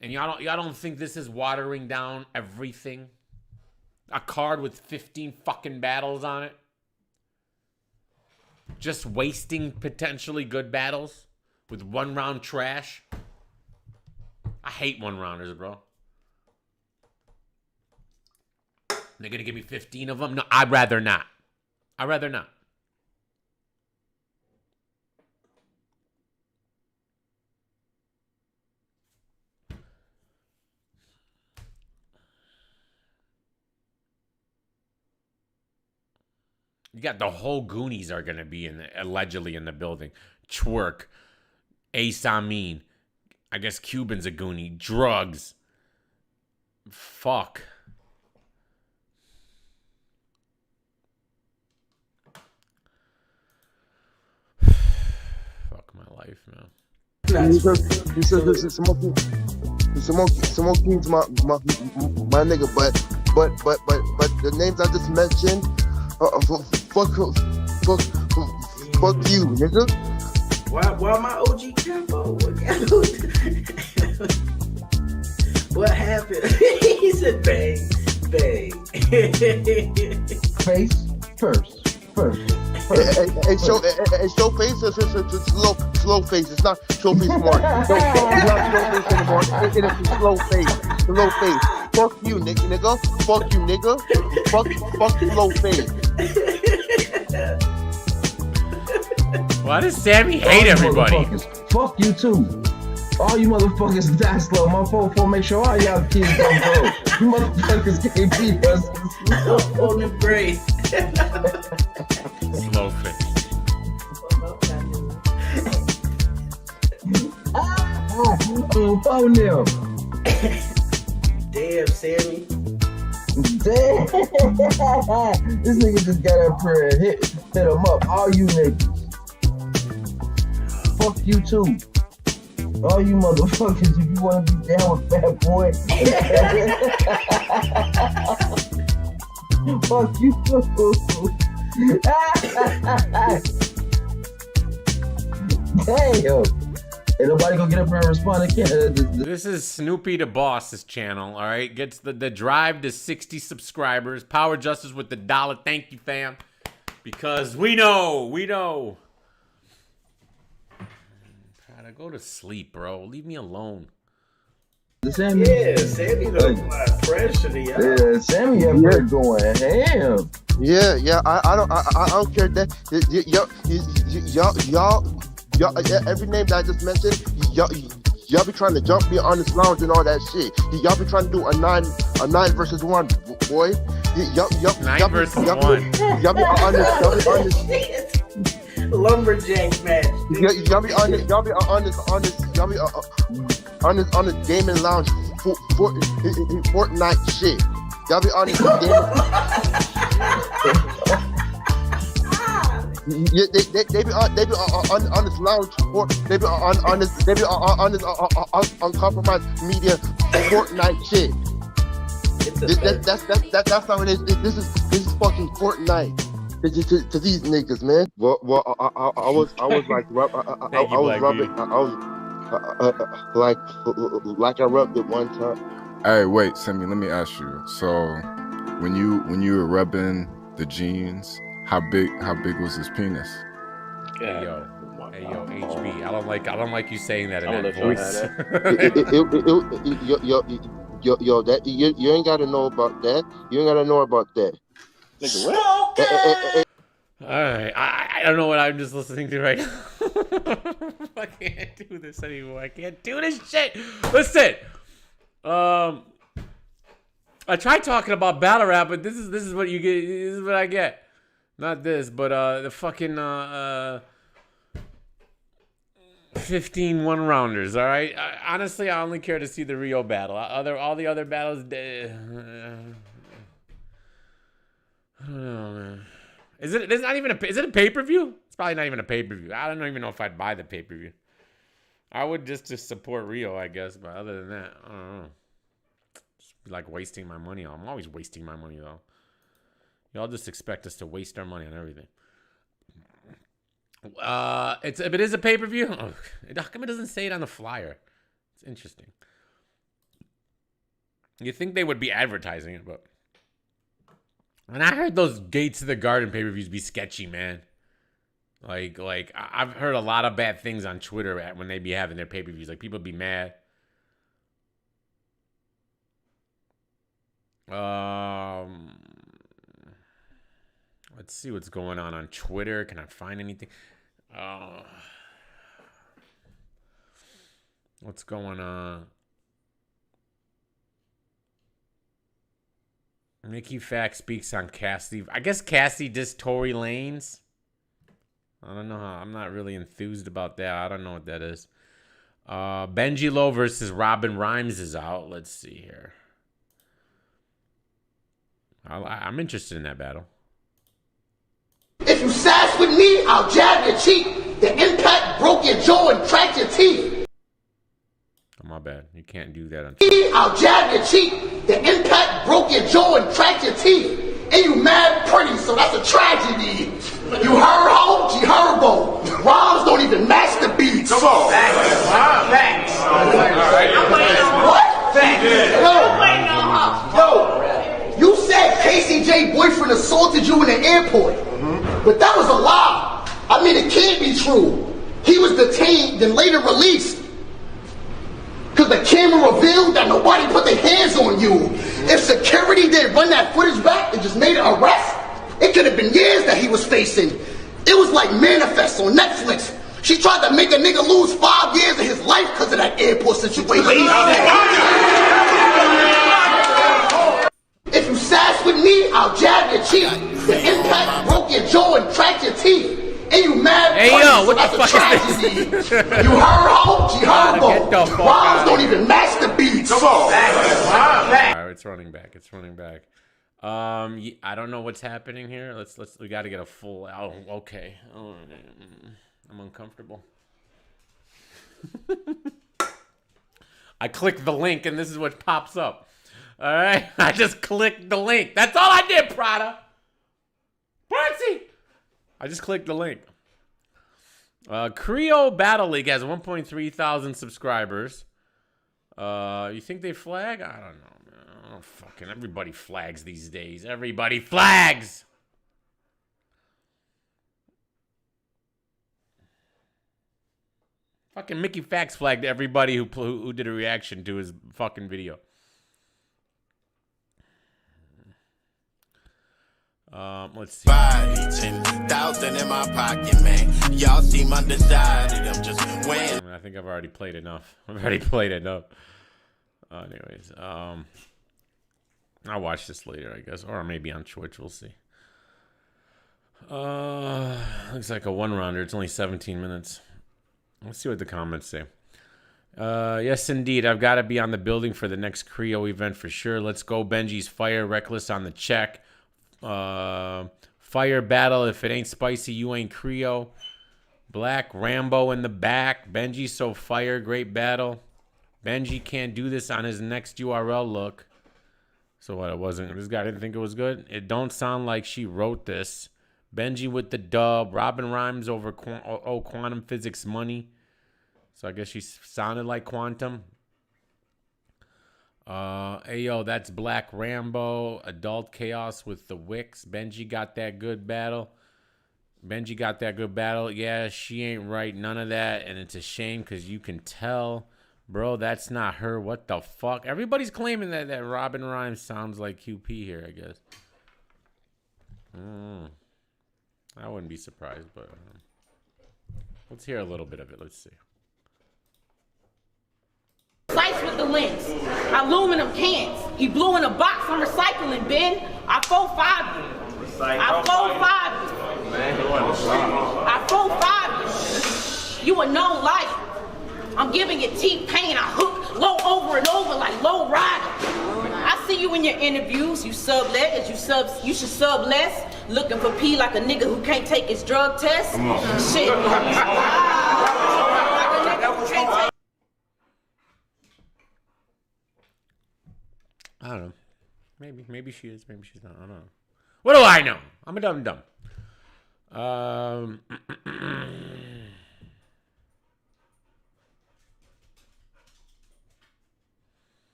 And y'all don't think this is watering down everything? A card with 15 fucking battles on it? Just wasting potentially good battles with 1-round trash? I hate 1-rounders, bro. They're gonna give me 15 of them? No, I'd rather not. You got the whole Goonies are gonna be allegedly in the building. Twerk, Ace Amin. I guess Cuban's a Goonie. Drugs. Fuck. Fuck my life, man. He said this is Simone King's my nigga, but the names I just mentioned, fuck you, nigga. Why my OG Capo? What happened? He said bang, bang. Face first. Hey, show face is slow face. It's not show face more. It's not show face anymore. It is slow face. Slow face. Fuck you, nigga. Fuck you, nigga. Fuck slow face. Why does Sammy hate everybody? Fuck you too. All you motherfuckers die slow. My phone make sure all y'all kids don't go. You motherfuckers can't beat us. On the brain. Slow face. Phone them. Damn, Sammy. Damn. This nigga just got up here and hit him up. All you niggas. Fuck you too. All you motherfuckers, if you want to be down with Fat Boy. Fuck you too. Damn. Ain't nobody gonna get up here and respond again. This is Snoopy the Boss's channel, all right? Gets the drive to 60 subscribers. Power Justice with the $1. Thank you, fam. Because we know. Gotta go to sleep, bro. Leave me alone. Sammy. Yeah, Sammy don't apply pressure to y'all. Yeah, Sammy up here going ham. Yeah. I don't care that y'all. Every name that I just mentioned, y'all be trying to jump me on this lounge and all that shit. Y'all be trying to do a 9 versus 1, boy. Y'all 9 versus 1. Y'all be on this. Lumberjack match. Y'all be on this gaming lounge Fortnite shit. Y'all be on this gaming. Yeah, they be on this lounge or they be on this uncompromised media Fortnite shit. That's how it is. This is fucking Fortnite to these niggas, man. Well, I was like I rubbed it one time. Hey, wait, Sammy, let me ask you. So, when you were rubbing the jeans, how big was his penis? Hey yo, HB. I don't like you saying that in that voice. Yo, that you ain't gotta know about that. You ain't gotta know about that. Nigga, what? All right, I don't know what I'm just listening to right now. I can't do this anymore. I can't do this shit. Listen, I tried talking about battle rap, but this is what you get. This is what I get. Not this, but the fucking 15 one-rounders, all right? Honestly, I only care to see the Rio battle. All the other battles, I don't know, man. Is it a pay-per-view? It's probably not even a pay-per-view. I don't even know if I'd buy the pay-per-view. I would just to support Rio, I guess, but other than that, I don't know. Just like wasting my money. I'm always wasting my money, though. Y'all just expect us to waste our money on everything. If it is a pay-per-view, how come it doesn't say it on the flyer? It's interesting. You think they would be advertising it, but and I heard those Gates of the Garden pay-per-views be sketchy, man. Like I've heard a lot of bad things on Twitter when they be having their pay-per-views. Like people be mad. Let's see what's going on Twitter. Can I find anything? What's going on? Mickey Fax speaks on Cassie. I guess Cassie dissed Tory Lanez. I don't know how. I'm not really enthused about that. I don't know what that is. Benji Lowe versus Robin Rhymes is out. Let's see here. I'm interested in that battle. If you sass with me, I'll jab your cheek. The impact broke your jaw and cracked your teeth. Oh, my bad. You can't do that on I'll jab your cheek. The impact broke your jaw and cracked your teeth. And you mad pretty, so that's a tragedy. You her ho, she herbo. Rhymes don't even match the beats. Come on. Facts. What? Facts. Yo, you said KCJ boyfriend assaulted you in the airport. But that was a lie. I mean, it can't be true. He was detained, then later released. Because the camera revealed that nobody put their hands on you. If security didn't run that footage back and just made an arrest, it could have been years that he was facing. It was like Manifest on Netflix. She tried to make a nigga lose 5 years of his life because of that airport situation. If you sass with me, I'll jab your cheek. The impact broke your jaw and cracked your teeth. And you mad? Hey yo, what the fuck is this? You her ho, she herbo. Rhymes don't even match the beats. Come on. Alright, it's running back. It's running back. I don't know what's happening here. We got to get a full. Oh, okay. Oh, I'm uncomfortable. I clicked the link and this is what pops up. All right, I just clicked the link. That's all I did, Prada. Patsy. I just clicked the link. Creo Battle League has 1.3 thousand subscribers. You think they flag? I don't know, man. Oh, fucking everybody flags these days. Everybody flags. Fucking Mickey Fax flagged everybody who did a reaction to his fucking video. Let's see. 10,000 in my pocket, man. Y'all seem undecided. I'm just waiting. I think I've already played enough. Anyways, I'll watch this later, I guess, or maybe on Twitch. We'll see. Looks like a one-rounder. It's only 17 minutes. Let's see what the comments say. Yes, indeed. I've got to be on the building for the next Creo event for sure. Let's go. Benji's fire. Reckless on the check. Fire battle. If it ain't spicy, you ain't Creo. Black Rambo in the back. Benji so fire. Great battle. Benji can't do this on his next URL look. So what? It wasn't. This guy didn't think it was good. It don't sound like she wrote this. Benji with the dub. Robin Rhymes over Quantum Physics Money. So I guess she sounded like Quantum. Hey, yo, that's Black Rambo. Adult Chaos with the Wicks. Benji got that good battle. Yeah, she ain't right. None of that. And it's a shame because you can tell. Bro, that's not her. What the fuck? Everybody's claiming that Robin Rhymes sounds like QP here, I guess. I wouldn't be surprised, but let's hear a little bit of it. Let's see. Slice with the lens. Aluminum cans. He blew in a box. I'm recycling, Ben. I 4-5 you. I 4-5 you. You a known life. I'm giving you T-Pain. I hook low over and over like low rider. I see you in your interviews. You sublet. You should sub less. Looking for P like a nigga who can't take his drug test. Shit. I don't know. Maybe she is. Maybe she's not. I don't know. What do I know? I'm a dumb.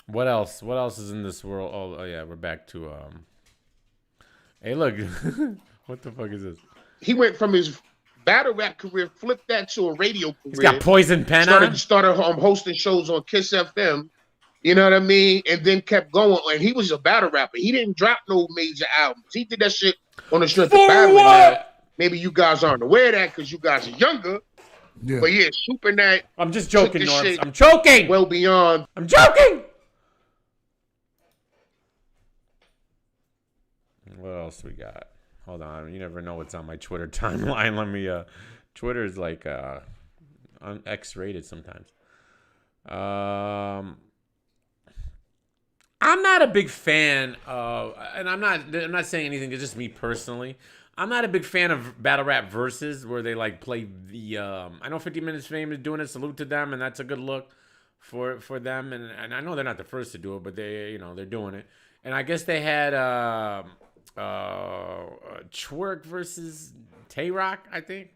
What else? What else is in this world? Oh yeah, we're back to Hey, look. What the fuck is this? He went from his battle rap career, flipped that to a radio career. He's got Poison Pen on. Started hosting shows on Kiss FM. You know what I mean? And then kept going. And he was a battle rapper. He didn't drop no major albums. He did that shit on the strength of battling. Now, maybe you guys aren't aware of that because you guys are younger. Yeah. But yeah, Super Nat. I'm just joking, Norms. I'm joking. Well beyond. I'm joking. What else we got? Hold on. You never know what's on my Twitter timeline. Let me. Twitter is like X-rated sometimes. I'm not a big fan of, and I'm not saying anything. It's just me personally. I'm not a big fan of battle rap verses where they like play the. I know 50 Minutes Fame is doing it. Salute to them, and that's a good look for them. And I know they're not the first to do it, but they're doing it. And I guess they had Twerk versus Tay Rock, I think.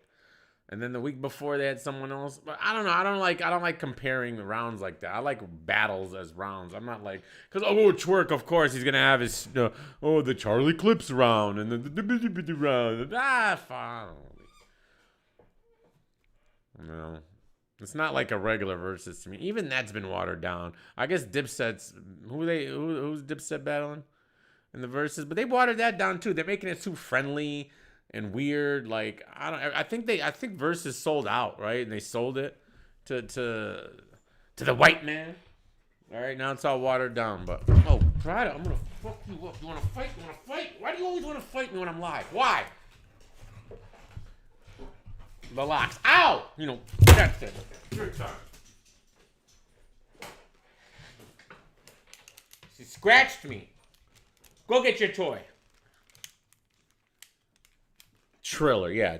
And then the week before they had someone else. But I don't know. I don't like comparing the rounds like that. I like battles as rounds. I'm not like, because Twerk, of course, he's gonna have his the Charlie Clips round and the round. Fine. No. It's not like a regular versus to me. Even that's been watered down. I guess Dipset's who's Dipset battling in the verses, but they watered that down too. They're making it too friendly and weird. Like I think verses sold out, right? And they sold it to the white man. All right, now it's all watered down. But Prada, I'm gonna fuck you up. You wanna fight? You wanna fight? Why do you always wanna fight me when I'm live? Why? The locks. Ow! That's it. Your turn. She scratched me. Go get your toy. Triller, yeah.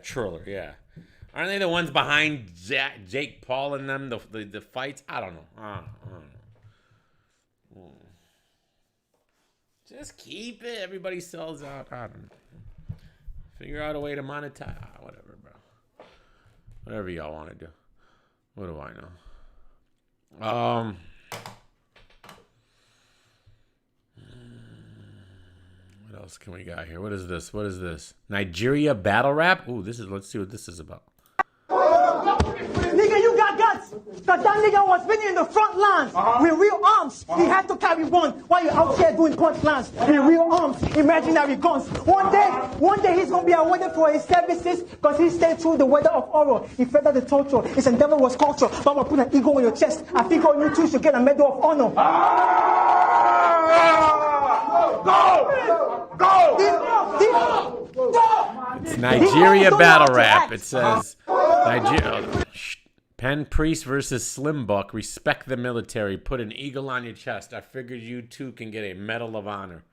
Aren't they the ones behind Jake Paul and them, the fights? I don't know. Just keep it. Everybody sells out. I don't know. Figure out a way to monetize. Whatever, bro. Whatever y'all want to do. What do I know? What else can we got here? What is this? Nigeria battle rap? Ooh, let's see what this is about. Nigga, you got guts. Cause that nigga was winning in the front lines with real arms. He had to carry one while you're out here doing punch lines with real arms, imaginary guns. One day he's gonna be awarded for his services because he stayed through the weather of horror. He feathered the torture. His endeavor was culture. But I'm gonna put an ego on your chest. I think all you two should get a medal of honor. It's Nigeria battle rap. It says Nigeria. Penn Priest versus Slim Buck. Respect the military. Put an eagle on your chest. I figured you two can get a Medal of Honor.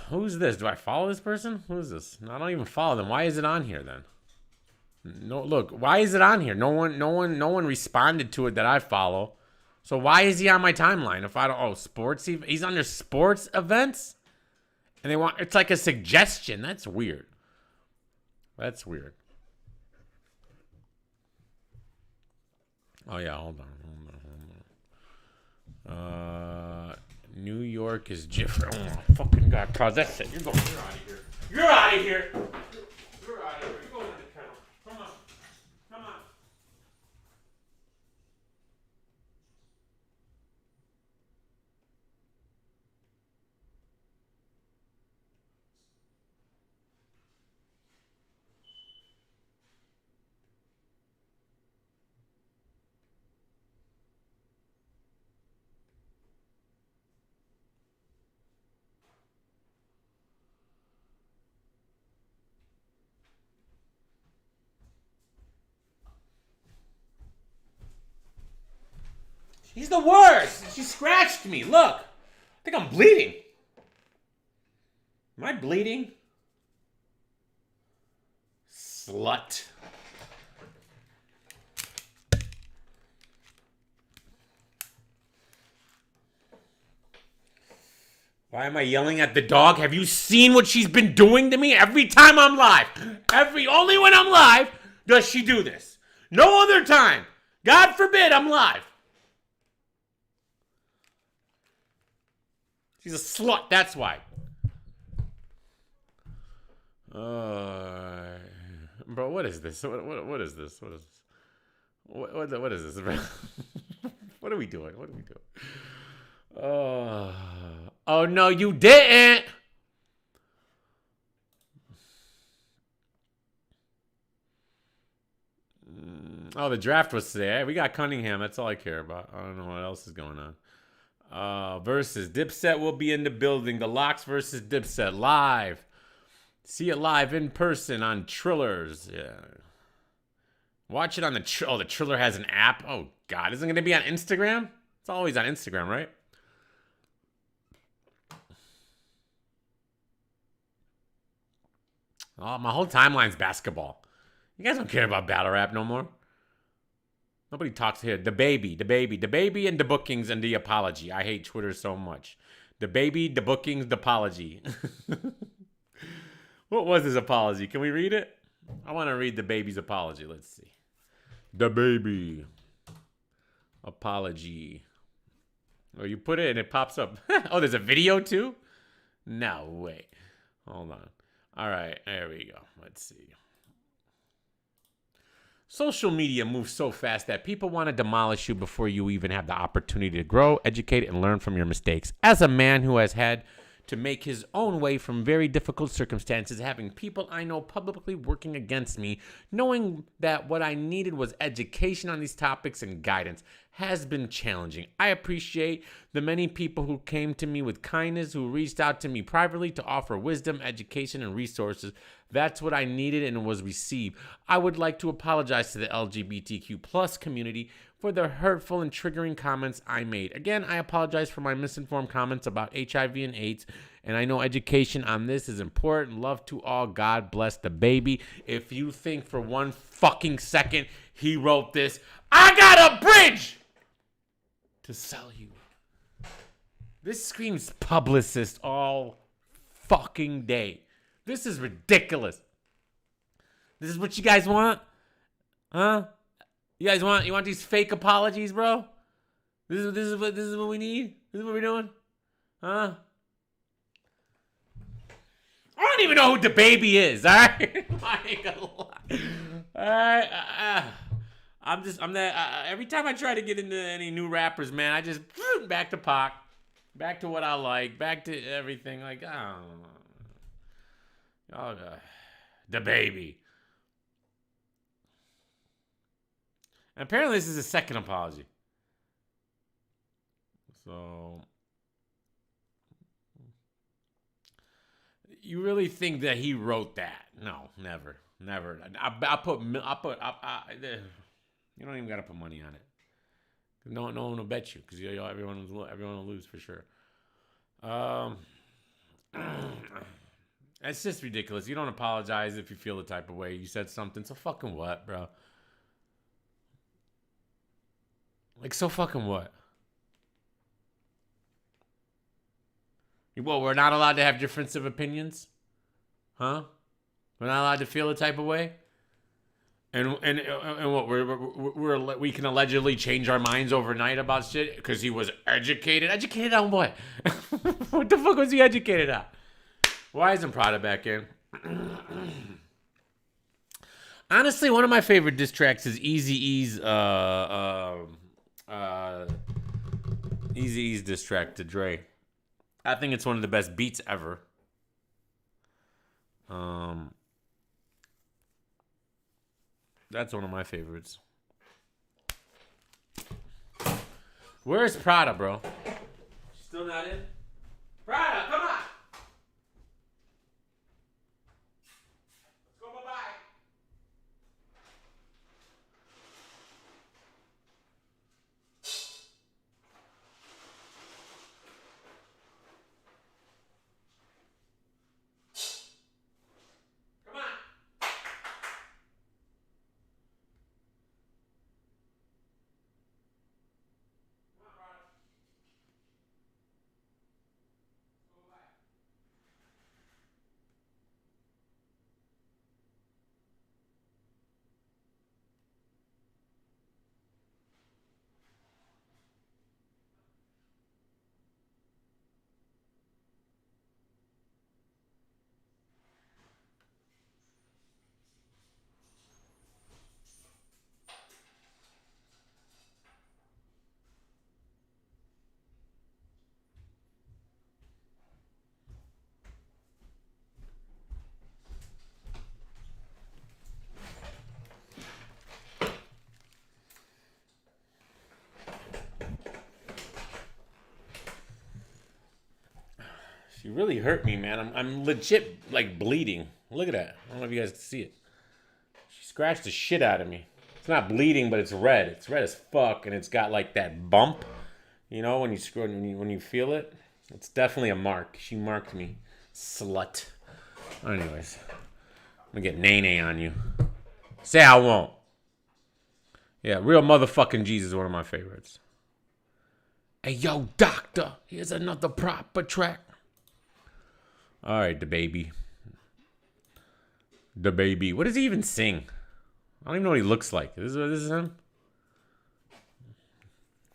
Who's this? Do I follow this person? Who's this? No, I don't even follow them. Why is it on here then? No, look. Why is it on here? No one responded to it that I follow. So why is he on my timeline? If I don't, sports. He's under sports events, and it's like a suggestion. That's weird. Oh yeah, hold on. New York is different. Oh, fucking God, Carl, that's it. You're out of here. You're out of here. You're going to the kennel. Come on. He's the worst. She scratched me. Look. I think I'm bleeding. Am I bleeding? Slut. Why am I yelling at the dog? Have you seen what she's been doing to me every time I'm live? Only when I'm live does she do this. No other time. God forbid I'm live. She's a slut, that's why. Bro, what is this? What is this? What is this? What are we doing? Oh no, you didn't. Oh, the draft was today. We got Cunningham. That's all I care about. I don't know what else is going on. Versus Dipset will be in the building. The Locks versus Dipset live. See it live in person on Trillers. Yeah. Watch it on the the Triller has an app. Oh God, isn't it gonna be on Instagram? It's always on Instagram, right? Oh, my whole timeline's basketball. You guys don't care about battle rap no more. Nobody talks here. The baby, and the bookings and the apology. I hate Twitter so much. The baby, the bookings, the apology. What was his apology? Can we read it? I want to read the baby's apology. Let's see. The baby apology. Oh, you put it and it pops up. Oh, there's a video too? No way. Hold on. All right, there we go. Let's see. Social media moves so fast that people want to demolish you before you even have the opportunity to grow, educate, and learn from your mistakes. As a man who has had to make his own way from very difficult circumstances, having people I know publicly working against me, knowing that what I needed was education on these topics and guidance, has been challenging. I appreciate the many people who came to me with kindness, who reached out to me privately to offer wisdom, education, and resources. That's what I needed and was received. I would like to apologize to the LGBTQ plus community for the hurtful and triggering comments I made. Again, I apologize for my misinformed comments about HIV and AIDS, and I know education on this is important. Love to all. God bless the baby. If you think for one fucking second he wrote this, I got a bridge to sell you. This screams publicist all fucking day. This is ridiculous. This is what you guys want? Huh? You guys want these fake apologies, bro? This is what we need? This is what we're doing? Huh? I don't even know who the baby is, alright? I ain't gonna lie. Alright, I'm that every time I try to get into any new rappers, man, I just back to Pac, back to what I like, back to everything. Like, I don't know. The baby. And apparently this is his second apology. So you really think that he wrote that? No, never. You don't even gotta put money on it. No one will bet you because everyone will lose for sure. It's just ridiculous. You don't apologize if you feel the type of way. You said something. So fucking what, bro? Like, so fucking what? Well, we're not allowed to have difference of opinions? Huh? We're not allowed to feel the type of way? And what we can allegedly change our minds overnight about shit because he was educated. Educated on what? What the fuck was he educated on? Why isn't Prada back in? Honestly, one of my favorite diss tracks is Eazy-E's Eazy-E's diss track to Dre. I think it's one of the best beats ever. That's one of my favorites. Where's Prada, bro? Still not in? Prada, come on! Let's go bye-bye. Come on. She really hurt me, man. I'm legit like bleeding. Look at that. I don't know if you guys can see it. She scratched the shit out of me. It's not bleeding, but it's red. It's red as fuck, and it's got like that bump. You know, when you feel it, it's definitely a mark. She marked me, slut. Anyways, I'm gonna get nay on you. Say I won't. Yeah, Real Motherfucking Jesus is one of my favorites. Hey, yo, doctor, here's another proper track. All right, the baby. The baby. What does he even sing? I don't even know what he looks like. This is him?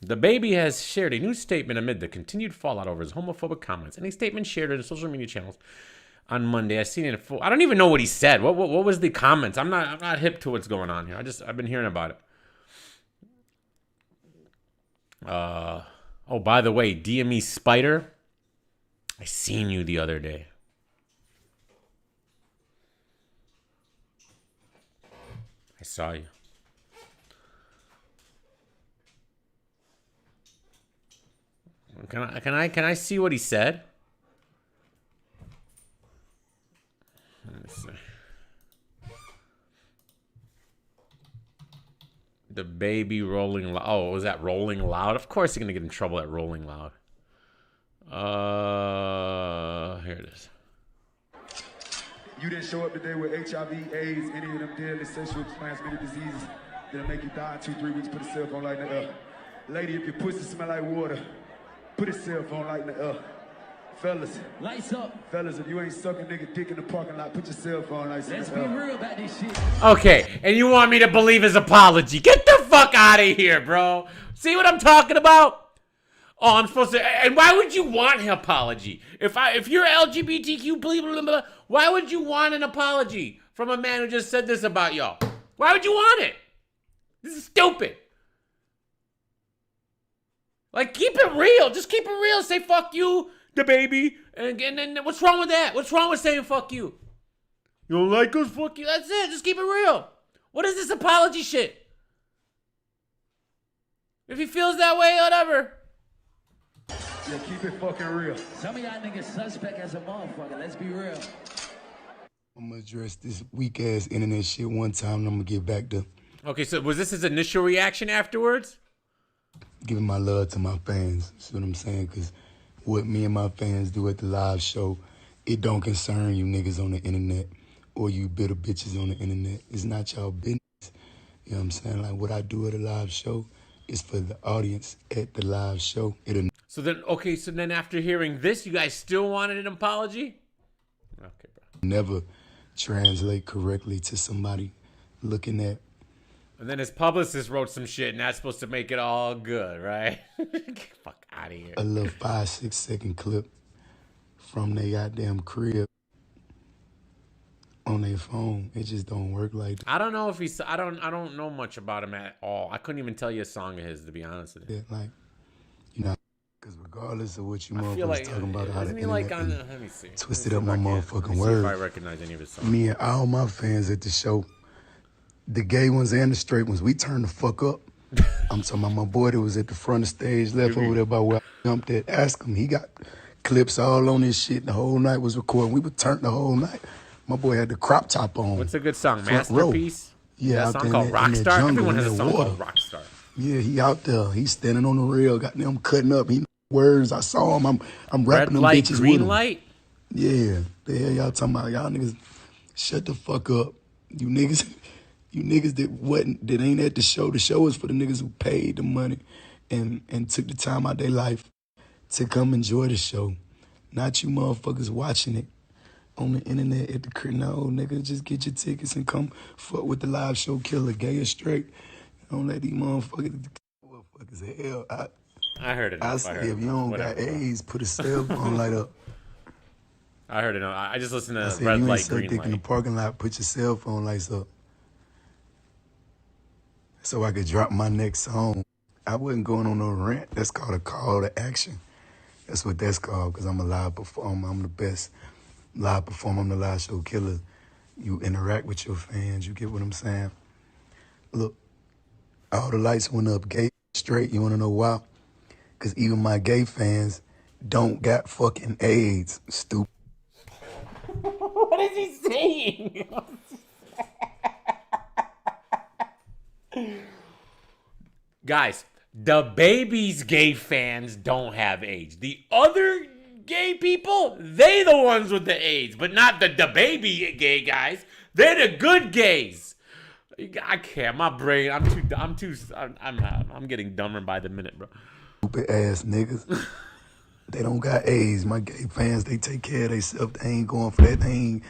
The baby has shared a new statement amid the continued fallout over his homophobic comments. In a statement shared on his social media channels on Monday, I seen it. I don't even know what he said. What was the comments? I'm not hip to what's going on here. I've been hearing about it. Oh, by the way, DME Spider, I seen you the other day. I saw you. Can I see what he said? Let me see. The baby rolling loud. Oh, was that Rolling Loud? Of course you're gonna get in trouble at Rolling Loud. Here it is. You didn't show up today with HIV, AIDS, any of them deadly sexually transmitted diseases that'll make you die in 2-3 weeks. Put a cell phone light in the air. Lady, if your pussy smell like water, put a cell phone light in the air. Fellas, lights up. Fellas, if you ain't sucking nigga dick in the parking lot, put your cell phone lights in the air. Let's be real about this shit. Okay, and you want me to believe his apology? Get the fuck out of here, bro. See what I'm talking about? Oh, I'm supposed to. And why would you want an apology? If you're LGBTQ, blah, blah, blah, why would you want an apology from a man who just said this about y'all? Why would you want it? This is stupid. Like, keep it real. Just keep it real. Say fuck you, the baby. And then what's wrong with that? What's wrong with saying fuck you? You don't like us? Fuck you. That's it. Just keep it real. What is this apology shit? If he feels that way, whatever. Yeah, keep it fucking real. Some of y'all niggas suspect as a motherfucker. Let's be real. I'm gonna address this weak ass internet shit one time, and I'm gonna get back to. Okay, so was this his initial reaction afterwards? Giving my love to my fans. See what I'm saying? Because what me and my fans do at the live show, it don't concern you niggas on the internet or you bitter bitches on the internet. It's not y'all business. You know what I'm saying? Like, what I do at a live show is for the audience at the live show. So then after hearing this, you guys still wanted an apology? Okay, bro. Never translate correctly to somebody looking at. And then his publicist wrote some shit, and that's supposed to make it all good, right? Get the fuck out of here. A little 5-6 second clip from their goddamn crib on their phone. It just don't work like that. I don't know if he's. I don't know much about him at all. I couldn't even tell you a song of his, to be honest with you. Yeah, like, you know, because regardless of what you I feel motherfuckers like, talking about, how the isn't he internet like on? Let me see. twisted Let me up see my if I can- motherfucking let me see words. if I recognize any of his songs. Me and all my fans at the show, the gay ones and the straight ones, we turned the fuck up. I'm talking about my boy that was at the front of the stage, left over there by where I jumped at. Ask him. He got clips all on his shit. The whole night was recording. We were turned the whole night. My boy had the crop top on. What's a good song? Front row. Masterpiece? Yeah, a out song there called in that Rockstar? jungle, Everyone has in a that song water. called Rockstar. Yeah, he out there. He's standing on the rail, got them cutting up. He know words. I saw him. I'm rapping Red them light, bitches green with him. light? Yeah. The hell y'all talking about? Y'all niggas, shut the fuck up. You niggas that ain't at the show. The show is for the niggas who paid the money and took the time out their life to come enjoy the show. Not you motherfuckers watching it on the internet at the crib. No, nigga, just get your tickets and come fuck with the live show killer, gay or straight. Don't let these motherfuckers hell. I heard it. I say if you don't got AIDS, put a cell phone light up. I heard it. I just listened I to said, Red you ain't Light, so Green thick in the Light. parking lot, put your cell phone lights up. So I could drop my next song. I wasn't going on no rant. That's called a call to action. That's what that's called, because I'm a live performer. I'm the best live performer. I'm the live show killer. You interact with your fans. You get what I'm saying? Look, all the lights went up, gay, straight. You want to know why? Because even my gay fans, don't got fucking AIDS, stupid. What is he saying? Guys, the baby's gay fans don't have AIDS. The other gay people, they the ones with the AIDS, but not the baby gay guys. They're the good gays. I can't. My brain. I'm getting dumber by the minute, bro. Stupid ass niggas. They don't got AIDS. My gay fans, they take care of themselves. They ain't going for that. They ain't.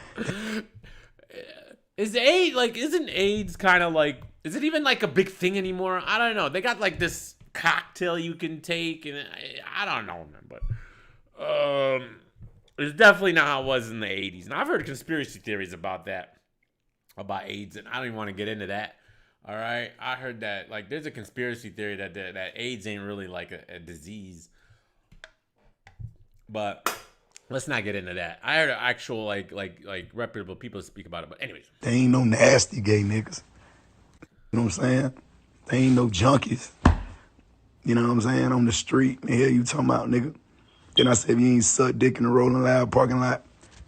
Is AIDS like? Isn't AIDS kind of like? Is it even like a big thing anymore? I don't know. They got like this cocktail you can take, and I don't know, man. But it's definitely not how it was in the 80s. And I've heard conspiracy theories about that, about AIDS, and I don't even want to get into that. All right, I heard that like there's a conspiracy theory that AIDS ain't really like a disease. But let's not get into that. I heard actual like reputable people speak about it. But anyways, They ain't no nasty gay niggas. You know what I'm saying? They ain't no junkies. You know what I'm saying? On the street. The hell you talking about, nigga? Then I said, if you ain't suck dick in the Rolling Loud parking lot,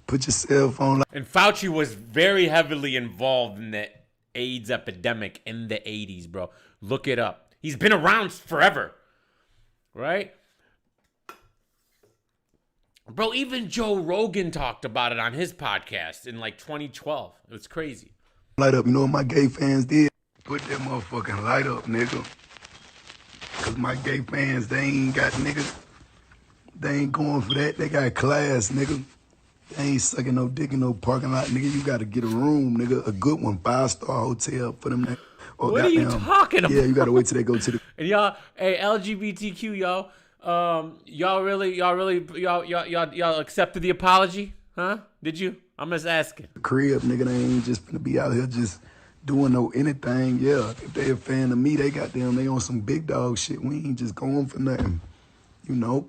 put your cell phone. And Fauci was very heavily involved in the AIDS epidemic in the 80s, bro. Look it up. He's been around forever, right? Bro, even Joe Rogan talked about it on his podcast in like 2012. It was crazy. Light up. You know what my gay fans did? Put that motherfucking light up, nigga. Cause my gay fans, they ain't got niggas. They ain't going for that. They got class, nigga. They ain't sucking no dick in no parking lot, nigga. You gotta get a room, nigga. A good one, 5-star hotel for them. What are you talking about? Yeah, you gotta wait till they go to the. And y'all, hey, LGBTQ, y'all accepted the apology, huh? Did you? I'm just asking. Crib, nigga. They ain't just gonna be out here just doing no anything. Yeah, if they a fan of me, they got them. They on some big dog shit. We ain't just going for nothing, you know.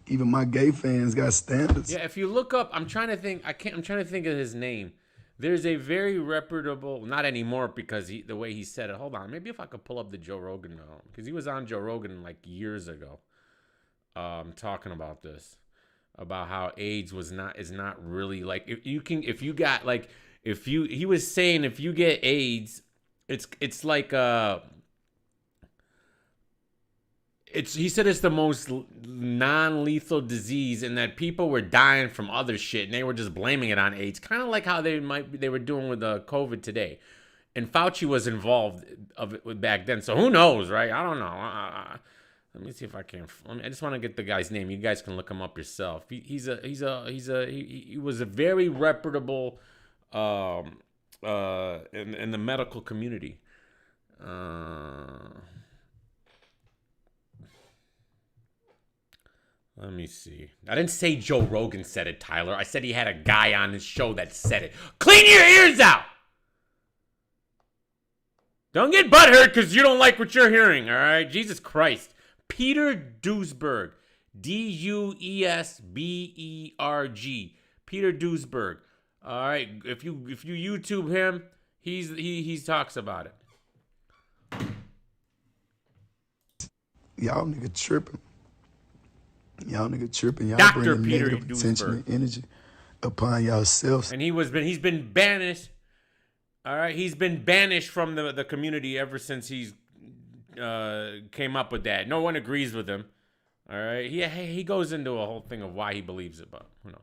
Even my gay fans got standards. Yeah, if you look up, I'm trying to think. I'm trying to think of his name. There's a very reputable, not anymore because the way he said it. Hold on, maybe if I could pull up the Joe Rogan now, because he was on Joe Rogan like years ago, talking about this, about how AIDS is not really like he was saying if you get AIDS, it's like he said it's the most non-lethal disease and that people were dying from other shit and they were just blaming it on AIDS, kind of like how they were doing with COVID today. And Fauci was involved of it back then, so who knows, right? I don't know. Let me see if I can. I just want to get the guy's name. You guys can look him up yourself. He was a very reputable in the medical community. Let me see. I didn't say Joe Rogan said it, Tyler. I said he had a guy on his show that said it. Clean your ears out! Don't get butthurt because you don't like what you're hearing, all right? Jesus Christ. Peter Duesberg. Duesberg. Peter Duesberg. All right. If you YouTube him, he talks about it. Y'all nigga tripping. Y'all Dr. bringing Peter negative attention and energy upon yourselves. And he's been banished. All right, he's been banished from the community ever since he's came up with that. No one agrees with him. All right, he goes into a whole thing of why he believes it, but who knows?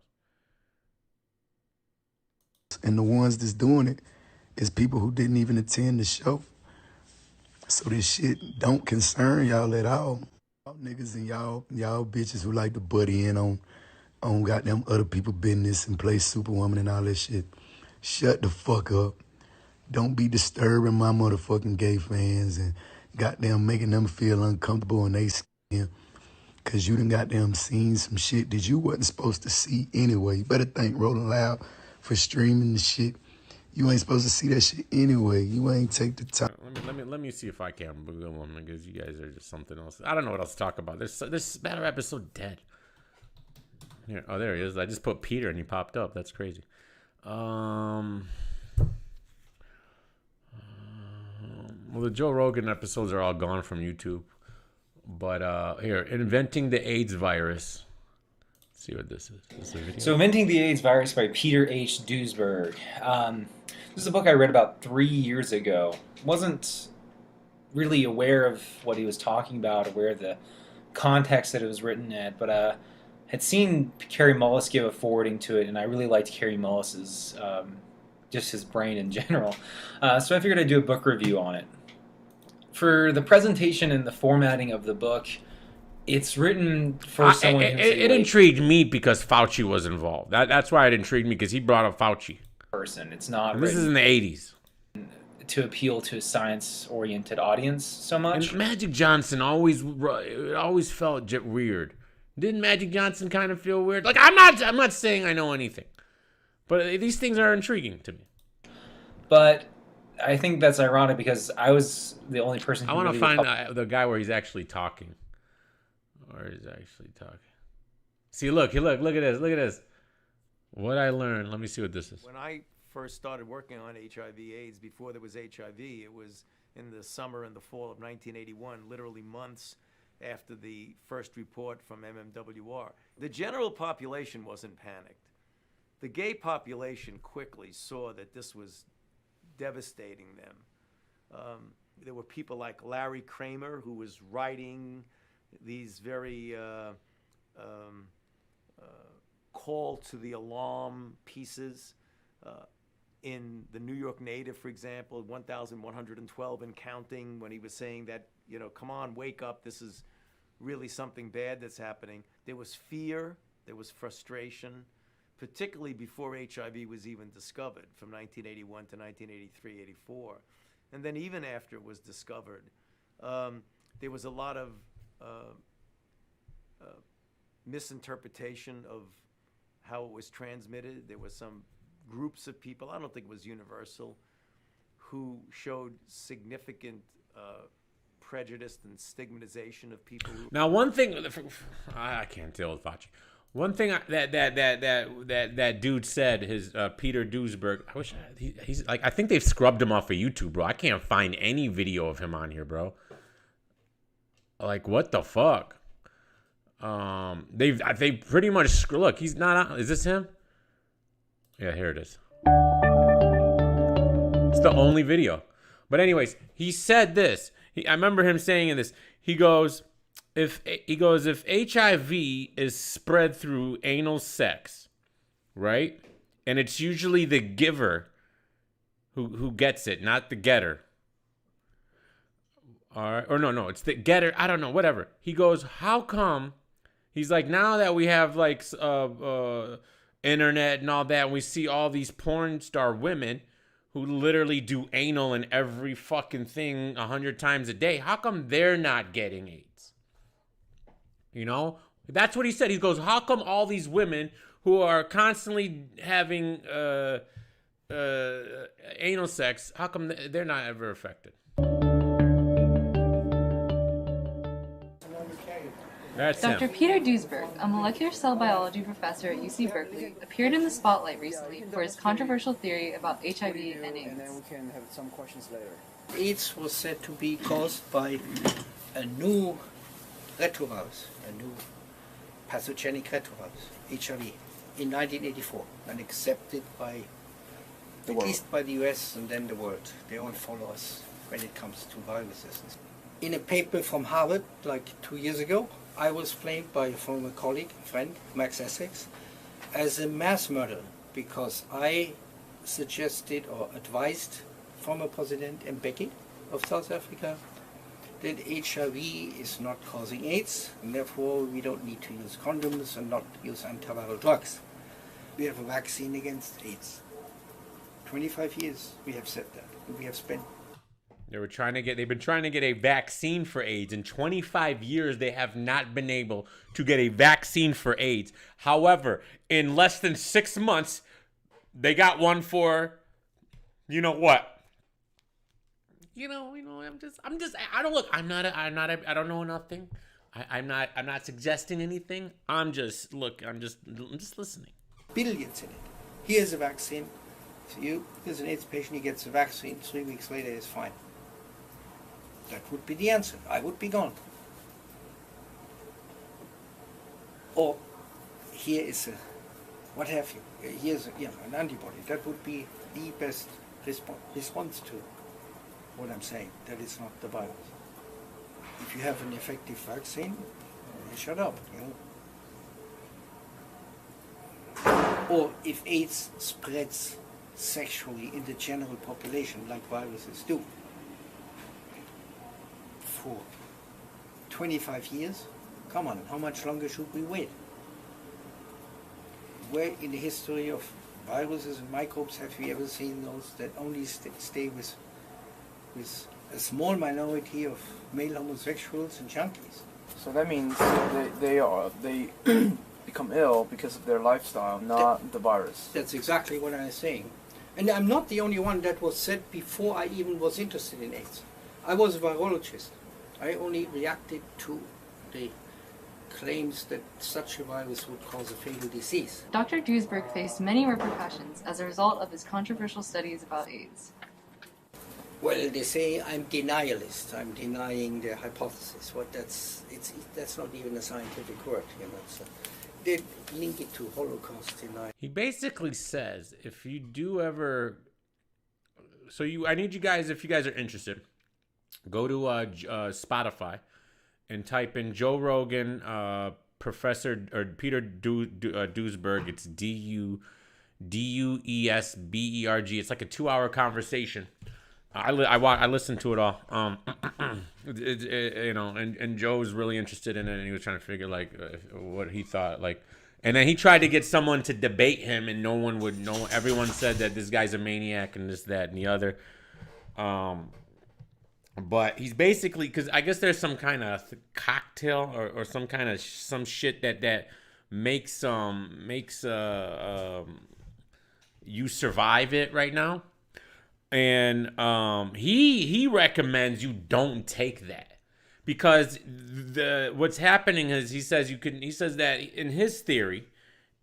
And the ones that's doing it is people who didn't even attend the show. So this shit don't concern y'all at all. Y'all niggas and y'all bitches who like to buddy in on goddamn other people business and play Superwoman and all that shit. Shut the fuck up. Don't be disturbing my motherfucking gay fans and goddamn making them feel uncomfortable in they skin. Cause you done goddamn seen some shit that you wasn't supposed to see anyway. You better thank Rolling Loud for streaming the shit. You ain't supposed to see that shit anyway. You ain't take the time. Let me see if I can Google one because you guys are just something else. I don't know what else to talk about. This battle rap is so dead. Here, oh, there he is. I just put Peter and he popped up. That's crazy. Well, the Joe Rogan episodes are all gone from YouTube. But here, inventing the AIDS virus. Let's see what this is. Is this a video? So, Inventing the AIDS Virus by Peter H. Duesberg. This is a book I read about 3 years ago. Wasn't really aware of what he was talking about, aware of the context that it was written at, but had seen Kerry Mullis give a forwarding to it, and I really liked Kerry Mullis's, just his brain in general. So I figured I'd do a book review on it. For the presentation and the formatting of the book, it's written for someone who's it intrigued me because Fauci was involved. That's why it intrigued me, because he brought up Fauci. Person. It's not. And this is in the 80s. To appeal to a science-oriented audience so much. And Magic Johnson always felt weird. Didn't Magic Johnson kind of feel weird? Like, I'm not saying I know anything, but these things are intriguing to me. But I think that's ironic because I was the only person who I want to really find the guy where he's actually talking. Or he's actually talking. See, look at this. What I learned. Let me see what this is. When I first started working on HIV/AIDS, before there was HIV, it was in the summer and the fall of 1981, literally months after the first report from MMWR. The general population wasn't panicked. The gay population quickly saw that this was devastating them. There were people like Larry Kramer, who was writing these very call to the alarm pieces. In the New York Native, for example, 1,112 and counting, when he was saying that, come on, wake up, this is really something bad that's happening. There was fear, there was frustration, particularly before HIV was even discovered, from 1981 to 1983, 84. And then even after it was discovered, there was a lot of misinterpretation of how it was transmitted. There was some groups of people, I don't think it was universal, who showed significant prejudice and stigmatization of people. Now, one thing I can't deal with Fauci. One thing that dude said, his Peter Duesberg. I wish he's like, I think they've scrubbed him off of YouTube, bro. I can't find any video of him on here, bro. Like, what the fuck? They pretty much look. He's not on. Is this him? Yeah, here it is. It's the only video. But anyways, he said this. I remember him saying in this. He goes, if HIV is spread through anal sex, right? And it's usually the giver who gets it, not the getter. All right, or no, it's the getter. I don't know, whatever. He goes, how come? He's like, now that we have like internet and all that, and we see all these porn star women who literally do anal in every fucking thing 100 times a day, how come they're not getting AIDS? That's what he said. He goes, how come all these women who are constantly having anal sex, how come they're not ever affected? That's Dr. him. Peter Duesberg, a molecular cell biology professor at UC Berkeley, appeared in the spotlight recently for his controversial theory about HIV and AIDS. And then we can have some questions later. AIDS was said to be caused by a new retrovirus, a new pathogenic retrovirus, HIV, in 1984, and accepted by at least by the US and then the world. They all follow us when it comes to virus resistance. In a paper from Harvard, like 2 years ago, I was blamed by a former colleague, friend, Max Essex, as a mass murderer because I suggested or advised former President Mbeki of South Africa that HIV is not causing AIDS, and therefore we don't need to use condoms and not use antiviral drugs. We have a vaccine against AIDS. 25 years we have said that. We have spent. They've been trying to get a vaccine for AIDS. In 25 years, they have not been able to get a vaccine for AIDS. However, in less than 6 months, they got one for, you know what? I don't know nothing. I'm not suggesting anything. I'm just listening. Billions in it. Here's a vaccine. So here's an AIDS patient, he gets a vaccine, 3 weeks later he's fine. That would be the answer. I would be gone. Or here is a, what have you, here's an antibody. That would be the best response to what I'm saying. That is not the virus. If you have an effective vaccine, shut up, Or if AIDS spreads sexually in the general population like viruses do for 25 years, come on, how much longer should we wait? Where in the history of viruses and microbes have we ever seen those that only stay with a small minority of male homosexuals and junkies? So that means they become ill because of their lifestyle, not the virus. That's exactly what I'm saying. And I'm not the only one that was said before I even was interested in AIDS. I was a virologist. I only reacted to the claims that such a virus would cause a fatal disease. Dr. Duisberg faced many repercussions as a result of his controversial studies about AIDS. Well, they say I'm denialist. I'm denying the hypothesis. That's not even a scientific word, So they link it to Holocaust denial. He basically says, if you do ever, I need you guys, if you guys are interested, go to Spotify and type in Joe Rogan, Professor or Peter Duisberg. It's Duesberg. It's like a 2-hour conversation. I listened to it all. And Joe was really interested in it, and he was trying to figure what he thought. And then he tried to get someone to debate him, and no one would know. Everyone said that this guy's a maniac and this, that, and the other. But he's basically, because I guess there's some kind of cocktail or some kind of some shit that makes you survive it right now. And he recommends you don't take that, because what's happening is he says that in his theory,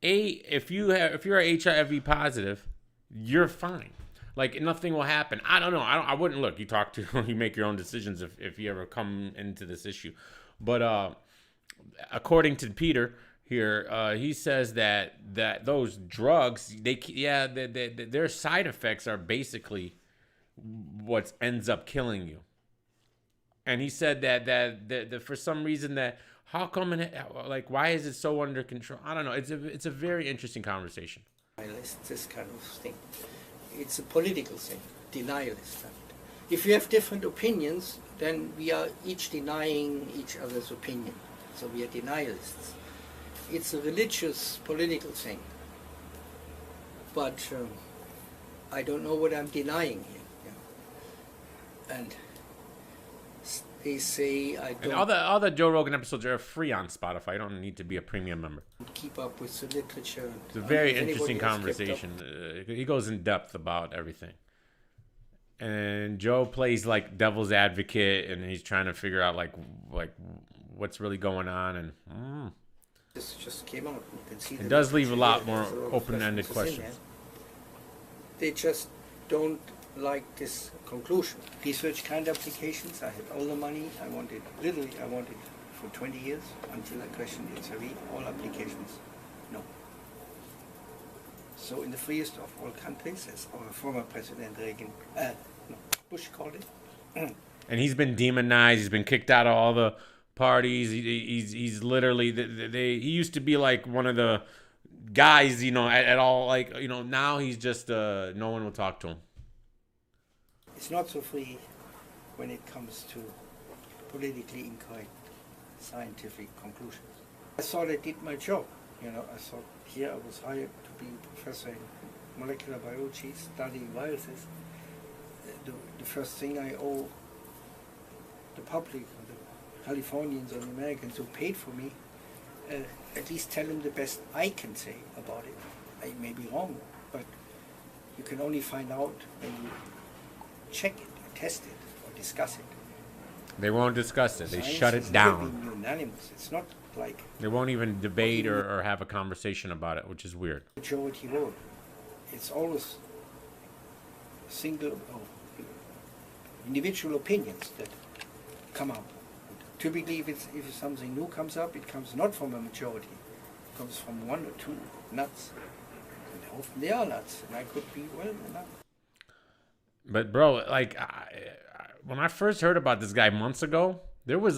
if you're HIV positive, you're fine. Like, nothing will happen. I don't know. I wouldn't look. You talk to you make your own decisions if you ever come into this issue. But according to Peter here, he says that those drugs, their side effects are basically what ends up killing you. And he said that for some reason how come why is it so under control? I don't know. It's a very interesting conversation. This kind of thing. It's a political thing, denialist. If we have different opinions, then we are each denying each other's opinion. So we are denialists. It's a religious, political thing. But I don't know what I'm denying here. And they say I don't... And all the Joe Rogan episodes are free on Spotify. You don't need to be a premium member. Keep up with the literature. It's a very interesting conversation. He goes in depth about everything. And Joe plays like devil's advocate, and he's trying to figure out like what's really going on. And this just came out. You can see it does leave a lot more open-ended questions. They just don't like this conclusion. Research kind of applications, I had all the money I wanted for 20 years until I questioned HIV, all applications, no. So in the freest of all countries, as our former President Bush called it. And he's been demonized, he's been kicked out of all the parties, he's literally, he used to be like one of the guys, at all, now he's just, no one will talk to him. It's not so free when it comes to politically incorrect scientific conclusions. I thought I did my job. I thought here I was hired to be a professor in molecular biology, studying viruses. The first thing I owe the public, the Californians or the Americans who paid for me, at least tell them the best I can say about it. I may be wrong, but you can only find out when you check it, or test it, or discuss it. They won't discuss it. They Science shut it is down. never been unanimous. It's not like They won't even debate or have a conversation about it, which is weird. majority vote. It's always single or individual opinions that come up. Typically, if something new comes up, it comes not from a majority. It comes from 1 or 2 nuts. And often they are nuts, and I could be well a nut. But bro, like, when I first heard about this guy months ago,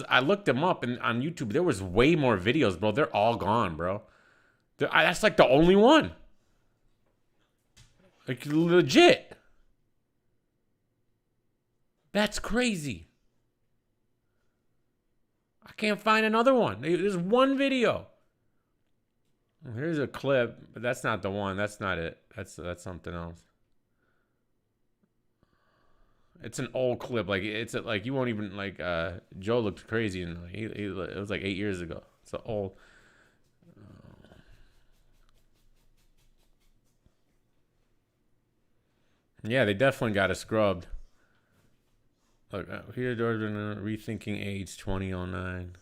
I looked him up and on YouTube. There was way more videos, bro. They're all gone, bro. That's like the only one. Like, legit. That's crazy. I can't find another one. There's one video. Here's a clip, but that's not the one. That's not it. That's something else. It's an old clip. Like, it's like, you won't even, like, Joe looked crazy, and it was like 8 years ago. It's an old. Yeah, they definitely got it scrubbed. Look, here, Rethinking AIDS 2009.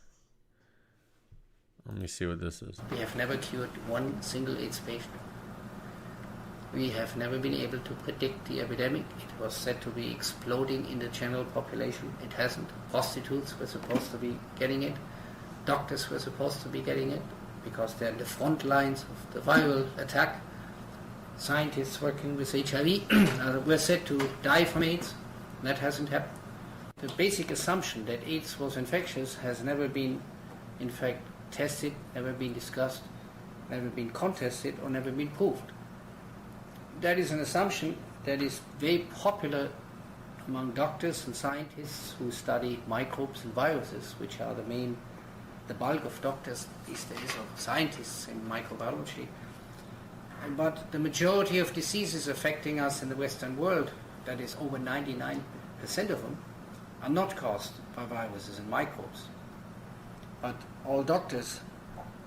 Let me see what this is. We have never cured one single AIDS patient. We have never been able to predict the epidemic. It was said to be exploding in the general population. It hasn't. Prostitutes were supposed to be getting it. Doctors were supposed to be getting it because they're in the front lines of the viral attack. Scientists working with HIV were said to die from AIDS. That hasn't happened. The basic assumption that AIDS was infectious has never been, in fact, tested, never been discussed, never been contested, or never been proved. That is an assumption that is very popular among doctors and scientists who study microbes and viruses, which are the bulk of doctors these days, or scientists in microbiology. But the majority of diseases affecting us in the Western world, that is over 99% of them, are not caused by viruses and microbes. But all doctors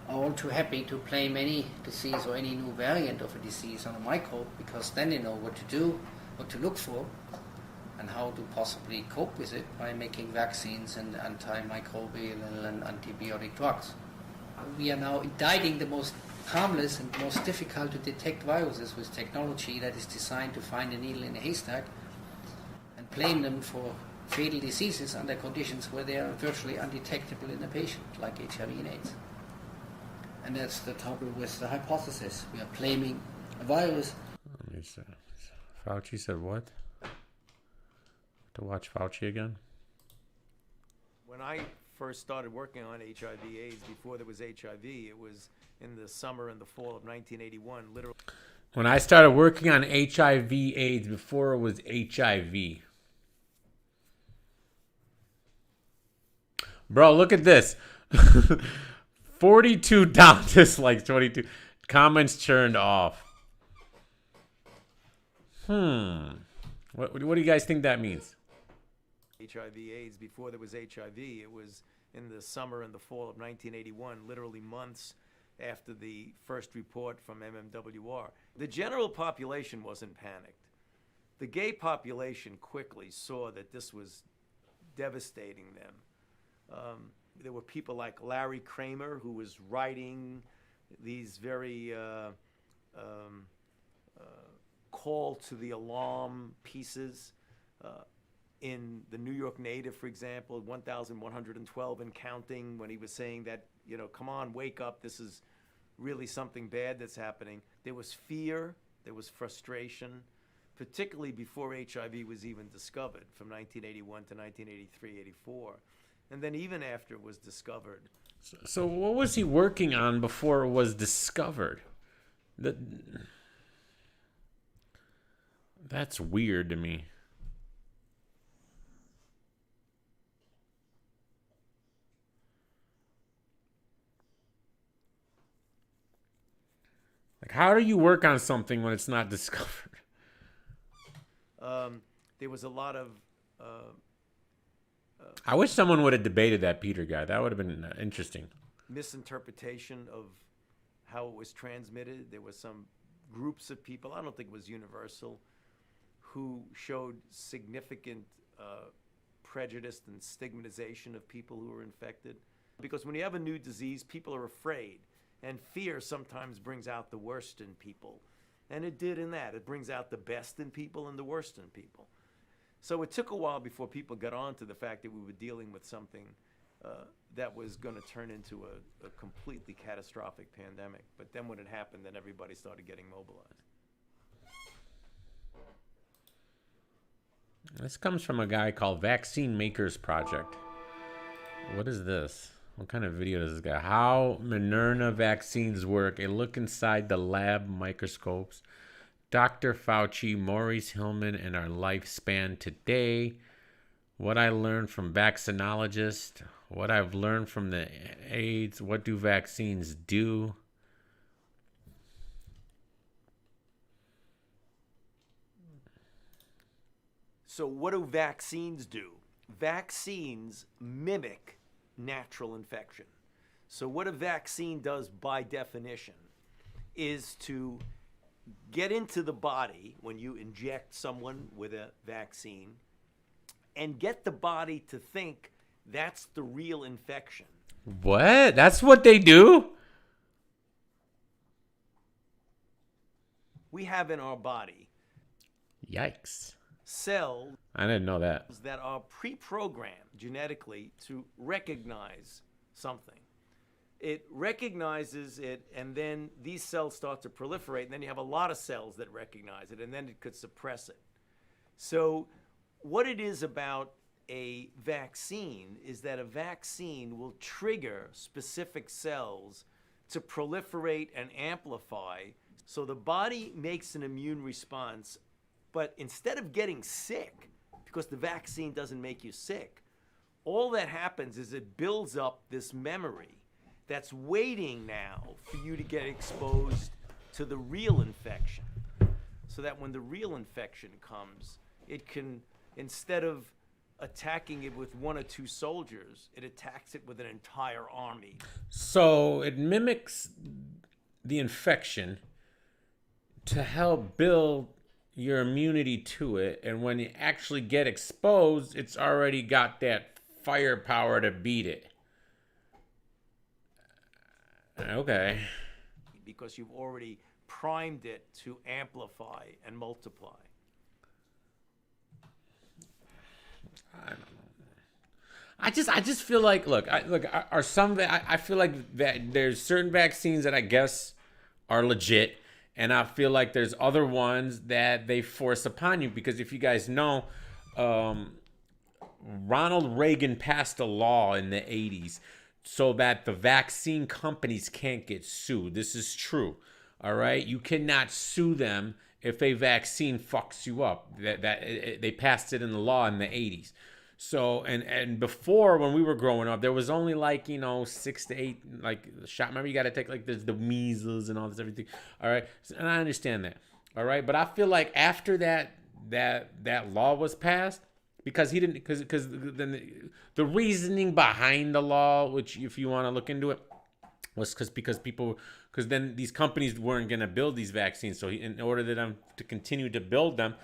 are all too happy to blame any disease or any new variant of a disease on a microbe, because then they know what to do, what to look for, and how to possibly cope with it by making vaccines and antimicrobial and antibiotic drugs. We are now indicting the most harmless and most difficult to detect viruses with technology that is designed to find a needle in a haystack and blame them for fatal diseases under conditions where they are virtually undetectable in a patient, like HIV and AIDS. And that's the trouble with the hypothesis. We are blaming a virus. Let me see. Fauci said what? To watch Fauci again? When I first started working on HIV/AIDS, before there was HIV, it was in the summer and the fall of 1981, literally. When I started working on HIV/AIDS, before it was HIV. Bro, look at this. 42 down dislikes, 22 comments turned off. What do you guys think that means? HIV/AIDS, before there was HIV, it was in the summer and the fall of 1981, literally months after the first report from MMWR. The general population wasn't panicked. The gay population quickly saw that this was devastating them. There were people like Larry Kramer, who was writing these very call to the alarm pieces in the New York Native, for example, 1,112 and counting, when he was saying that, you know, come on, wake up, this is really something bad that's happening. There was fear, there was frustration, particularly before HIV was even discovered, from 1981 to 1983, 84. And then even after it was discovered. So what was he working on before it was discovered? That's weird to me. Like, how do you work on something when it's not discovered? There was a lot of... I wish someone would have debated that Peter guy. That would have been interesting. misinterpretation of how it was transmitted. There were some groups of people, I don't think it was universal, who showed significant prejudice and stigmatization of people who were infected. Because when you have a new disease, people are afraid. And fear sometimes brings out the worst in people. And it did in that. It brings out the best in people and the worst in people. So it took a while before people got on to the fact that we were dealing with something that was going to turn into a completely catastrophic pandemic. But then when it happened, then everybody started getting mobilized. This comes from a guy called Vaccine Makers Project. What is this? What kind of video does this guy? How Moderna vaccines work. A look inside the lab microscopes. Dr. Fauci, Maurice Hillman, and our lifespan today. What I learned from vaccinologists. What I've learned from the AIDS. What do vaccines do? So what do vaccines do? Vaccines mimic natural infection. So what a vaccine does by definition is to get into the body when you inject someone with a vaccine and get the body to think that's the real infection. What? That's what they do? We have in our body Yikes. cells I didn't know that. that are pre-programmed genetically to recognize something. It recognizes it, and then these cells start to proliferate, and then you have a lot of cells that recognize it, and then it could suppress it. So what it is about a vaccine is that a vaccine will trigger specific cells to proliferate and amplify. So the body makes an immune response, but instead of getting sick, because the vaccine doesn't make you sick, all that happens is it builds up this memory that's waiting now for you to get exposed to the real infection. So that when the real infection comes, it can, instead of attacking it with one or two soldiers, it attacks it with an entire army. So it mimics the infection to help build your immunity to it, and when you actually get exposed, it's already got that firepower to beat it. Okay. Because you've already primed it to amplify and multiply. I don't know. I just feel like, I feel like that there's certain vaccines that I guess are legit, and I feel like there's other ones that they force upon you, because if you guys know, Ronald Reagan passed a law in the 80s so that the vaccine companies can't get sued. This is true. All right? You cannot sue them if a vaccine fucks you up. They passed it in the law in the 80s. So, and before, when we were growing up, there was only 6 to 8 shot. Remember, you got to take the measles and all this everything. All right, and I understand that. All right, but I feel like after that law was passed, because then the reasoning behind the law, which if you want to look into it, was because then these companies weren't going to build these vaccines. So in order for them to continue to build them,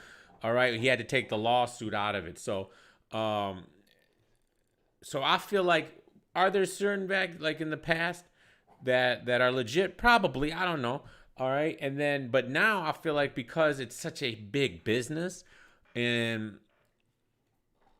all right, he had to take the lawsuit out of it. So I feel like, are there certain in the past that are legit? Probably, I don't know. All right, but now I feel like, because it's such a big business, and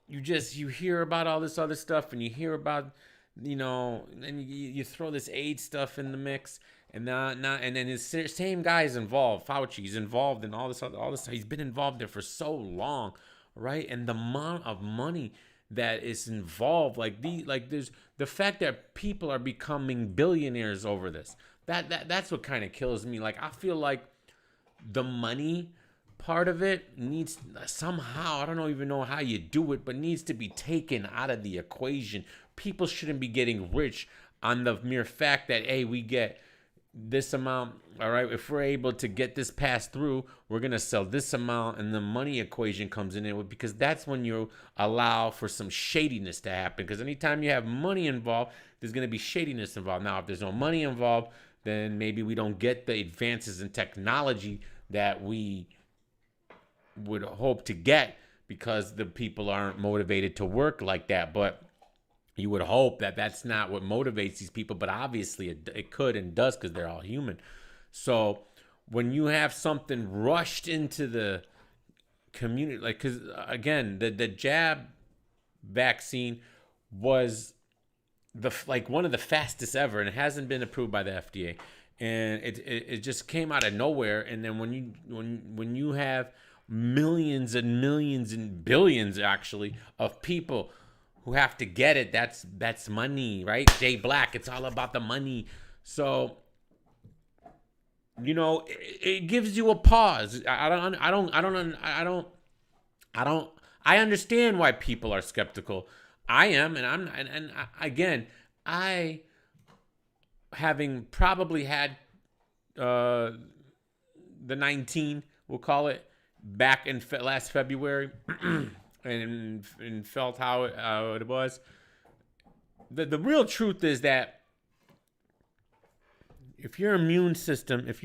you hear about all this other stuff, and you hear about, and you throw this AIDS stuff in the mix, and then his same guy is involved. Fauci is involved in all this stuff. He's been involved there for so long. Right, and the amount of money that is involved, there's the fact that people are becoming billionaires over this. That's what kind of kills me. I feel like the money part of it needs somehow, I don't even know how you do it, but needs to be taken out of the equation. People shouldn't be getting rich on the mere fact that, hey, we get this amount. All right, if we're able to get this passed through, we're going to sell this amount, and the money equation comes in it, because that's when you allow for some shadiness to happen. Because anytime you have money involved, there's going to be shadiness involved. Now, if there's no money involved, then maybe we don't get the advances in technology that we would hope to get, because the people aren't motivated to work like that. But you would hope that that's not what motivates these people, but obviously it could and does, because they're all human. So when you have something rushed into the community, because again, the jab vaccine was like one of the fastest ever, and it hasn't been approved by the FDA. And it just came out of nowhere. And then when you have millions and millions and billions actually of people who have to get it, that's money, right? Jay Black, it's all about the money. So it gives you a pause. I understand why people are skeptical. I am, and again, I, having probably had the 19, we'll call it, back in last February, and felt how it was. The real truth is that if you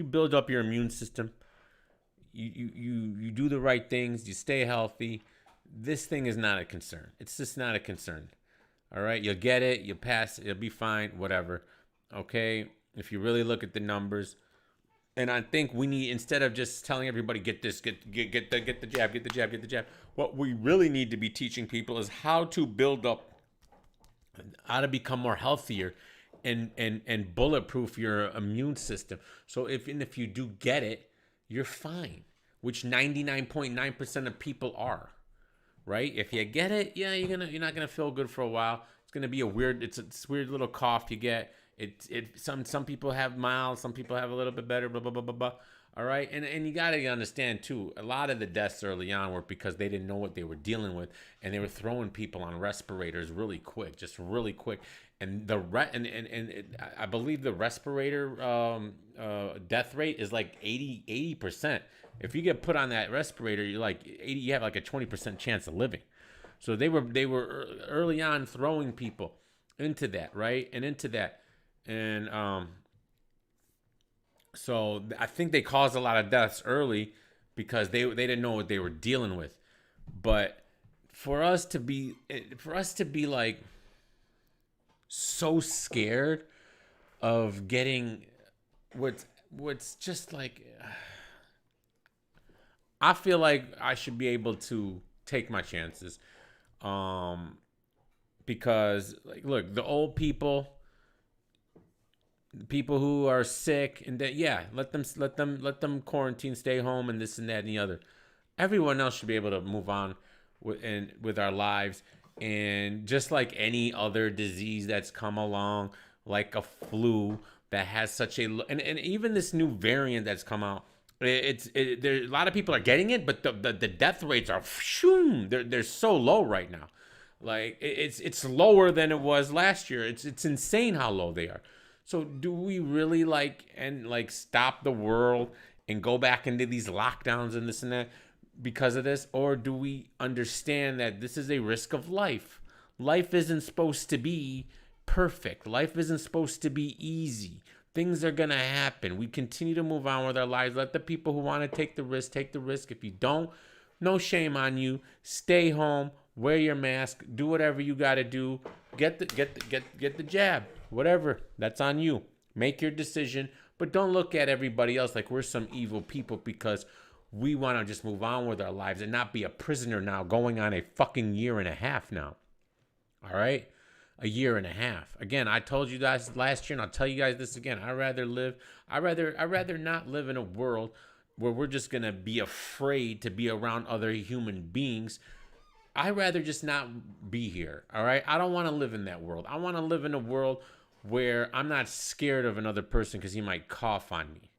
build up your immune system, you do the right things, you stay healthy, this thing is not a concern. It's just not a concern. All right, you'll get it, you'll pass, it'll be fine, whatever. Okay, if you really look at the numbers, and I think we need, instead of just telling everybody get the jab, what we really need to be teaching people is how to build up, how to become more healthier, and bulletproof your immune system. So if you do get it, you're fine, which 99.9% of people are. Right? If you get it, yeah, you're not gonna feel good for a while. It's gonna be it's a weird little cough you get. Some people have mild, some people have a little bit better, blah blah blah blah blah. All right, and you gotta understand too, a lot of the deaths early on were because they didn't know what they were dealing with, and they were throwing people on respirators really quick, and I believe the respirator death rate is like 80%. If you get put on that respirator, you have like a 20% chance of living. So they were early on throwing people into that, right? And so I think they caused a lot of deaths early because they didn't know what they were dealing with. But for us to be like so scared of getting what's just like, I feel like I should be able to take my chances, because like, look, the old people, the people who are sick, and that, yeah, let them quarantine, stay home, and this and that and the other. Everyone else should be able to move on with our lives, and just like any other disease that's come along, like a flu that has such a, and even this new variant that's come out. There a lot of people are getting it, but the death rates are they're so low right now. Like it's lower than it was last year. It's insane how low they are. So do we really stop the world and go back into these lockdowns and this and that because of this, or do we understand that this is a risk of life? Life isn't supposed to be perfect. Life isn't supposed to be easy. Things are going to happen. We continue to move on with our lives. Let the people who want to take the risk, take the risk. If you don't, no shame on you. Stay home, wear your mask, do whatever you got to do. Get the jab, whatever. That's on you. Make your decision, but don't look at everybody else like we're some evil people because we want to just move on with our lives and not be a prisoner now going on a fucking year and a half now. All right? A year and a half. Again, I told you guys last year, and I'll tell you guys this again. I'd rather not live in a world where we're just gonna be afraid to be around other human beings. I'd rather just not be here. All right. I don't want to live in that world. I want to live in a world where I'm not scared of another person because he might cough on me.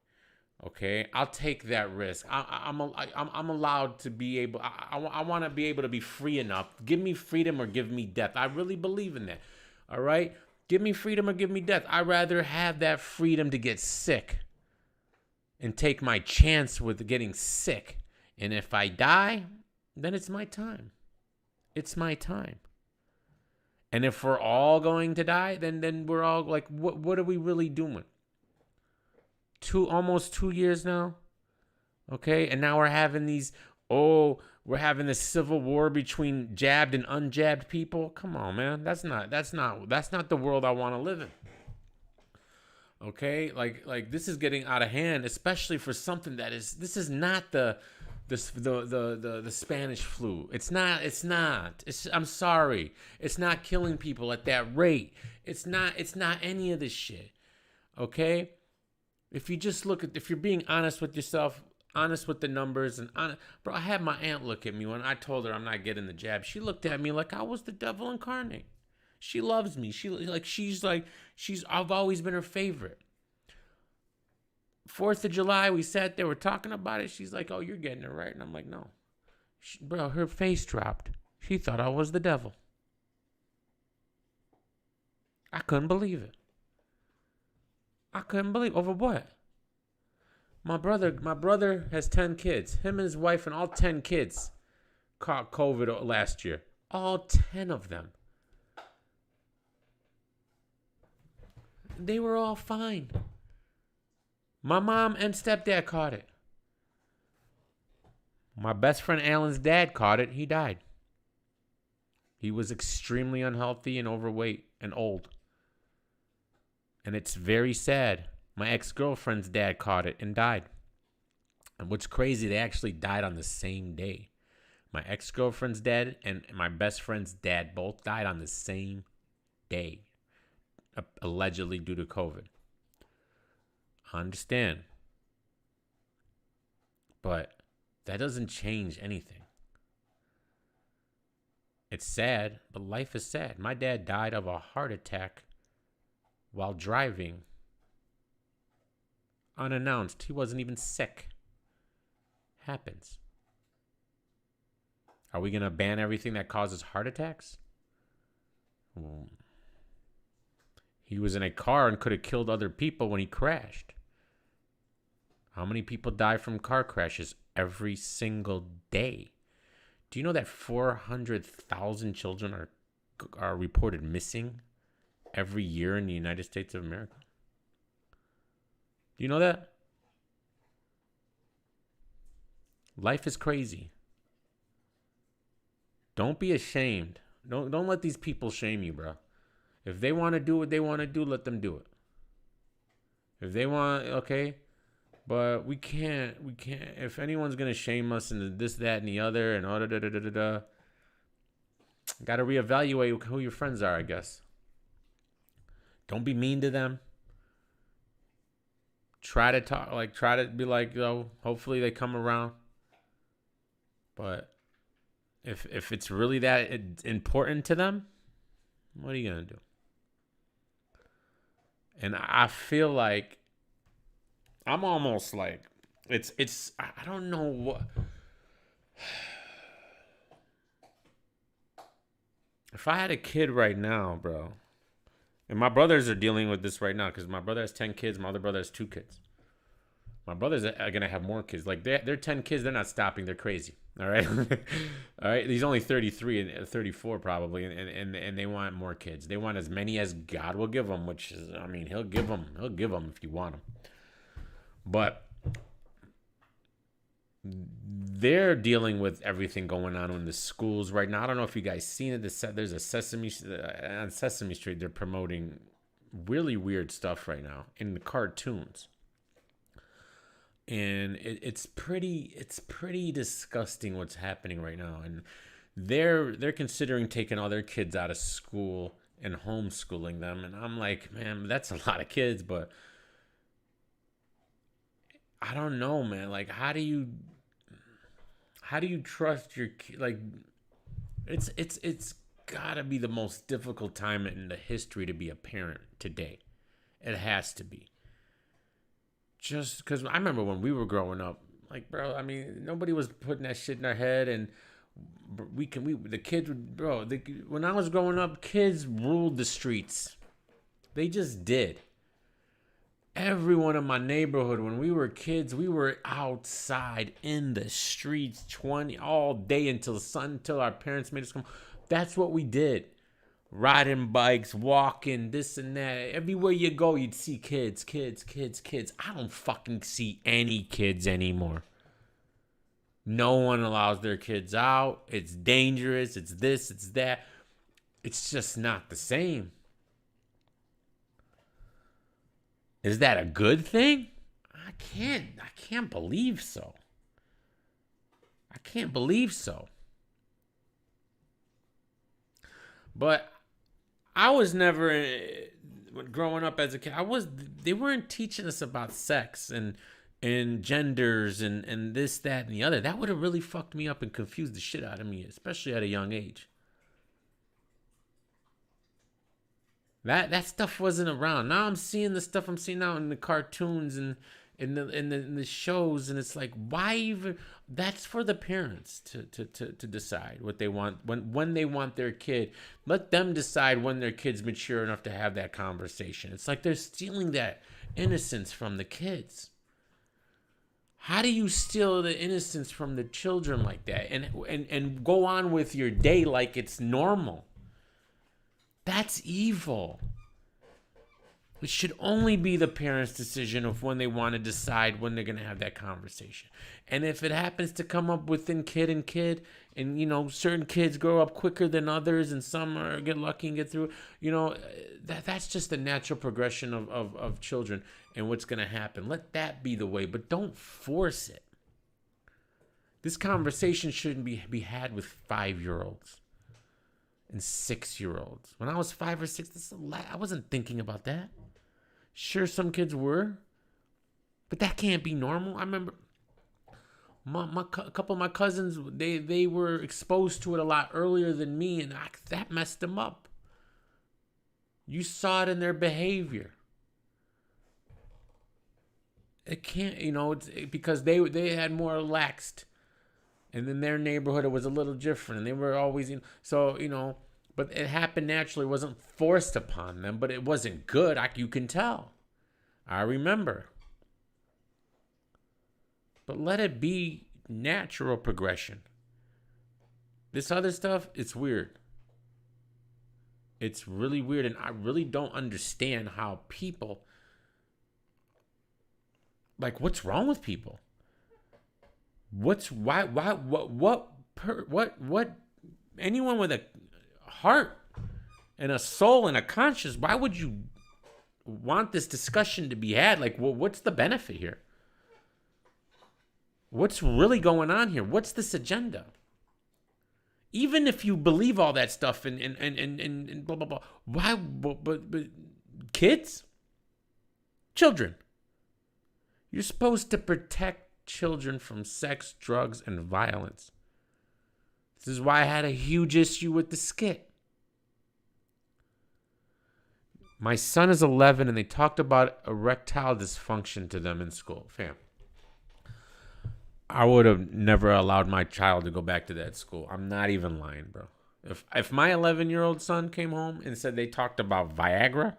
Okay, I'll take that risk. I'm allowed to be able. I want to be able to be free enough. Give me freedom or give me death. I really believe in that. All right, give me freedom or give me death. I'd rather have that freedom to get sick and take my chance with getting sick. And if I die, then it's my time. It's my time. And if we're all going to die, then we're all like, what are we really doing? Almost 2 years now. Okay, and now we're having this civil war between jabbed and unjabbed people. Come on, man. That's not the world I want to live in. Okay, like this is getting out of hand, especially for something this is not the the Spanish flu. It's not. I'm sorry. It's not killing people at that rate. It's not any of this shit. Okay? If you just if you're being honest with yourself, honest with the numbers, and bro, I had my aunt look at me when I told her I'm not getting the jab. She looked at me like I was the devil incarnate. She loves me. I've always been her favorite. 4th of July, we sat there, we're talking about it. She's like, "Oh, you're getting it right," and I'm like, "No, bro." Her face dropped. She thought I was the devil. I couldn't believe it. Over what? My brother has 10 kids. Him and his wife and all 10 kids caught COVID last year. All 10 of them. They were all fine. My mom and stepdad caught it. My best friend Alan's dad caught it. He died. He was extremely unhealthy and overweight and old. And it's very sad. My ex-girlfriend's dad caught it and died. And what's crazy, they actually died on the same day. My ex-girlfriend's dad and my best friend's dad both died on the same day, allegedly due to COVID. I understand. But that doesn't change anything. It's sad, but life is sad. My dad died of a heart attack while driving, unannounced. He wasn't even sick. Happens. Are we going to ban everything that causes heart attacks? He was in a car and could have killed other people when he crashed. How many people die from car crashes every single day? Do you know that 400,000 children are reported missing every year in the United States of America? Do you know that? Life is crazy. Don't be ashamed. Don't let these people shame you, bro. If they want to do what they want to do, let them do it. If they want, okay. But we can't. If anyone's going to shame us and this, that, and the other, and all da. Got to reevaluate who your friends are, I guess. Don't be mean to them. Try to be like, yo, hopefully they come around. But if it's really that important to them, what are you going to do? And I feel like I'm almost like it's I don't know what. If I had a kid right now, bro, and my brothers are dealing with this right now because my brother has 10 kids, my other brother has 2 kids. My brothers are gonna have more kids. Like they're 10 kids, they're not stopping. They're crazy. All right, all right. He's only 33 and 34 probably, and they want more kids. They want as many as God will give them, which is, I mean, He'll give them if you want them. But they're dealing with everything going on in the schools right now. I don't know if you guys seen it. There's a on Sesame Street. They're promoting really weird stuff right now in the cartoons. And it's pretty disgusting what's happening right now. And they're considering taking all their kids out of school and homeschooling them. And I'm like, man, that's a lot of kids, but I don't know, man. Like, how do you trust your kid? Like, it's gotta be the most difficult time in the history to be a parent today. It has to be. Just because I remember when we were growing up, like, bro, I mean, nobody was putting that shit in our head, and the kids would, bro. When I was growing up, kids ruled the streets. They just did. Everyone in my neighborhood, when we were kids, we were outside in the streets all day until our parents made us come. That's what we did. Riding bikes, walking, this and that. Everywhere you go, you'd see kids. I don't fucking see any kids anymore. No one allows their kids out. It's dangerous. It's this, it's that. It's just not the same. Is that a good thing? I can't believe so. I can't believe so. But I was never, growing up as a kid, they weren't teaching us about sex and genders and this, that, and the other. That would have really fucked me up and confused the shit out of me, especially at a young age. That stuff wasn't around. Now I'm seeing the stuff I'm seeing now in the cartoons and in the shows, and it's like, why even? That's for the parents to decide what they want when they want their kid. Let them decide when their kid's mature enough to have that conversation. It's like they're stealing that innocence from the kids. How do you steal the innocence from the children like that and go on with your day like it's normal? That's evil. It should only be the parents' decision of when they want to decide when they're going to have that conversation. And if it happens to come up within kid, and, you know, certain kids grow up quicker than others and some get lucky and get through, you know, that's just the natural progression of children and what's going to happen. Let that be the way, but don't force it. This conversation shouldn't be had with 5-year-olds. And 6-year-olds. When I was 5 or 6, I wasn't thinking about that. Sure, some kids were, but that can't be normal. I remember a couple of my cousins, they were exposed to it a lot earlier than me, and that messed them up. You saw it in their behavior. It can't, you know, because they had more relaxed. And in their neighborhood, it was a little different. And they were always, so, you know, but it happened naturally. It wasn't forced upon them, but it wasn't good. You can tell. I remember. But let it be natural progression. This other stuff, it's weird. It's really weird. And I really don't understand how people, like, what's wrong with people? What anyone with a heart and a soul and a conscience, why would you want this discussion to be had? Like, what's the benefit here? What's really going on here? What's this agenda? Even if you believe all that stuff and blah, blah, blah, why, but kids? Children. You're supposed to protect children from sex, drugs, and violence. This is why I had a huge issue with the skit. My son is 11 and they talked about erectile dysfunction to them in school. Fam, I would have never allowed my child to go back to that school. I'm not even lying, bro. If my 11-year-old son came home and said they talked about Viagra,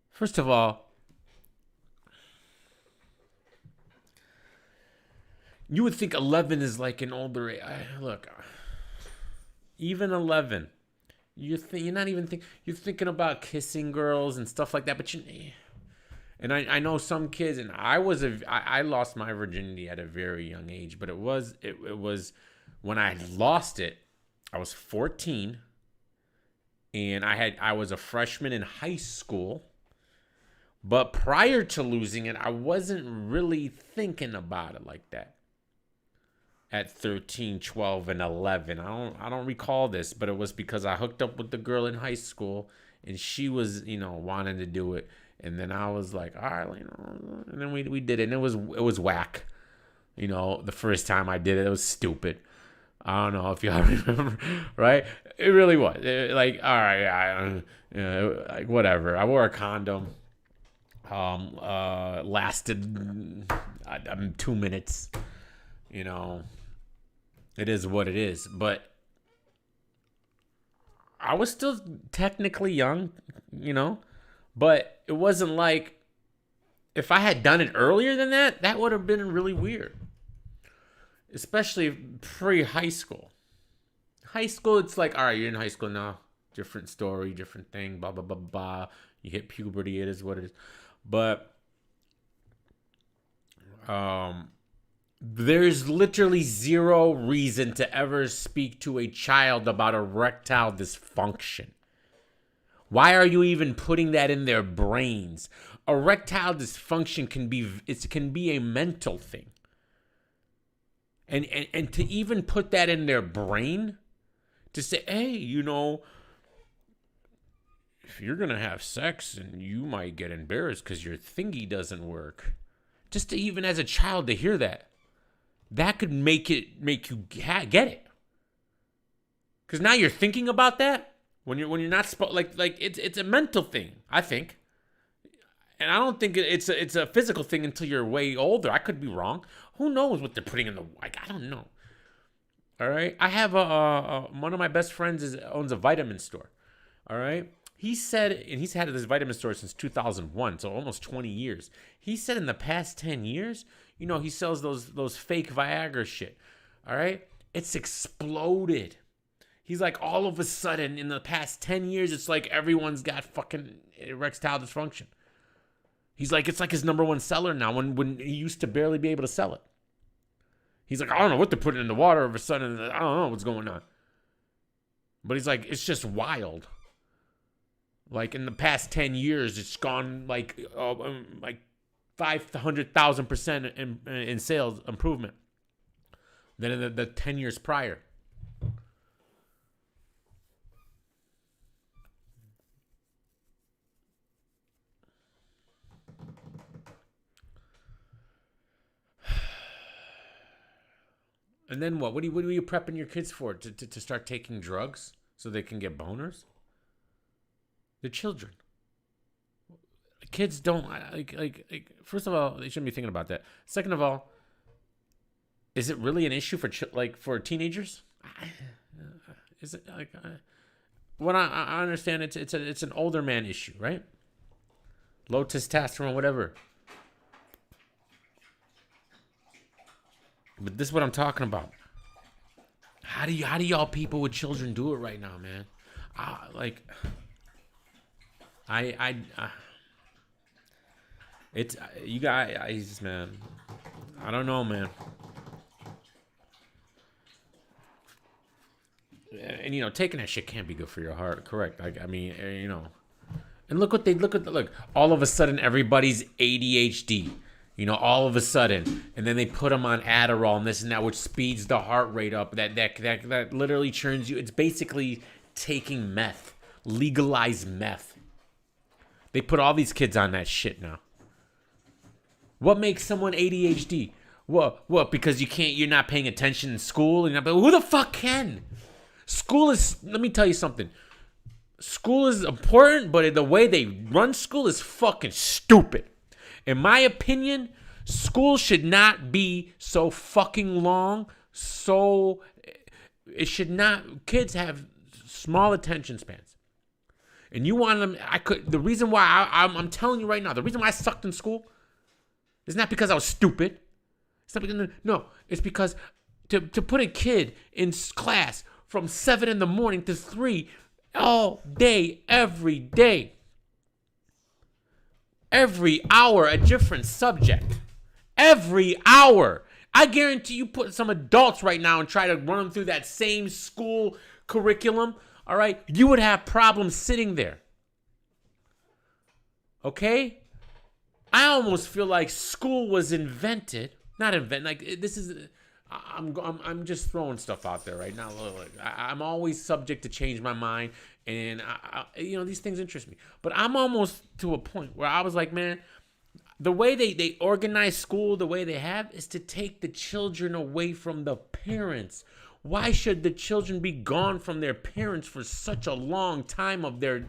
first of all, you would think 11 is like an older age. Look, even 11, you're not even you're thinking about kissing girls and stuff like that. But and I know some kids, and I lost my virginity at a very young age. But it was when I lost it, I was 14, and I was a freshman in high school. But prior to losing it, I wasn't really thinking about it like that. At 13, 12, and 11. I don't recall this, but it was because I hooked up with the girl in high school and she was, you know, wanting to do it. And then I was like, all right, you know, and then we did it. And it was whack. You know, the first time I did it, it was stupid. I don't know if y'all remember, right? It really was. Like, all right, like whatever. I wore a condom. Lasted 2 minutes. You know, it is what it is. But I was still technically young, you know. But it wasn't like, if I had done it earlier than that, that would have been really weird. Especially pre-high school. High school, it's like, all right, you're in high school now. Different story, different thing, blah, blah, blah, blah. You hit puberty, it is what it is. But there's literally zero reason to ever speak to a child about erectile dysfunction. Why are you even putting that in their brains? Erectile dysfunction can be a mental thing. And to even put that in their brain, to say, hey, you know, if you're going to have sex and you might get embarrassed because your thingy doesn't work. Just to even as a child to hear that. That could make you get it. Because now you're thinking about that when you're not like it's a mental thing, I think. And I don't think it's a physical thing until you're way older. I could be wrong. Who knows what they're putting in the, like, I don't know. All right. I have one of my best friends owns a vitamin store. All right. He said, and he's had this vitamin store since 2001, so almost 20 years. He said in the past 10 years, you know, he sells those fake Viagra shit. All right. It's exploded. He's like, all of a sudden in the past 10 years, it's like everyone's got fucking erectile dysfunction. He's like, it's like his number one seller now when he used to barely be able to sell it. He's like, I don't know what they're putting in the water all of a sudden. I don't know what's going on. But he's like, it's just wild. Like in the past 10 years, it's gone like 500,000% in sales improvement than in the 10 years prior. And then what? What are you prepping your kids for? To start taking drugs so they can get boners? They're children. Kids don't like. First of all, they shouldn't be thinking about that. Second of all, is it really an issue for teenagers? Is it like? What I understand, it's an older man issue, right? Low testosterone, whatever. But this is what I'm talking about. How do y'all people with children do it right now, man? It's you guys, man. I don't know, man. And you know, taking that shit can't be good for your heart. Correct. I mean, you know. And look. All of a sudden, everybody's ADHD. You know, all of a sudden, and then they put them on Adderall and this and that, which speeds the heart rate up. That literally churns you. It's basically taking meth, legalized meth. They put all these kids on that shit now. What makes someone ADHD? What? Because you're not paying attention in school. But who the fuck can? School is. Let me tell you something. School is important, but the way they run school is fucking stupid. In my opinion, school should not be so fucking long. It should not. Kids have small attention spans, and you want them. The reason why I'm telling you right now, the reason why I sucked in school is not because I was stupid. It's not because, no. It's because to put a kid in class from 7 in the morning to 3 all day, every day. Every hour, a different subject. Every hour. I guarantee you put some adults right now and try to run them through that same school curriculum, all right? You would have problems sitting there. Okay? I almost feel like school was invented. Like this is... I'm just throwing stuff out there right now. I'm always subject to change my mind, and you know, these things interest me. But I'm almost to a point where I was like, man, the way they organize school, the way they have, is to take the children away from the parents. Why should the children be gone from their parents for such a long time of their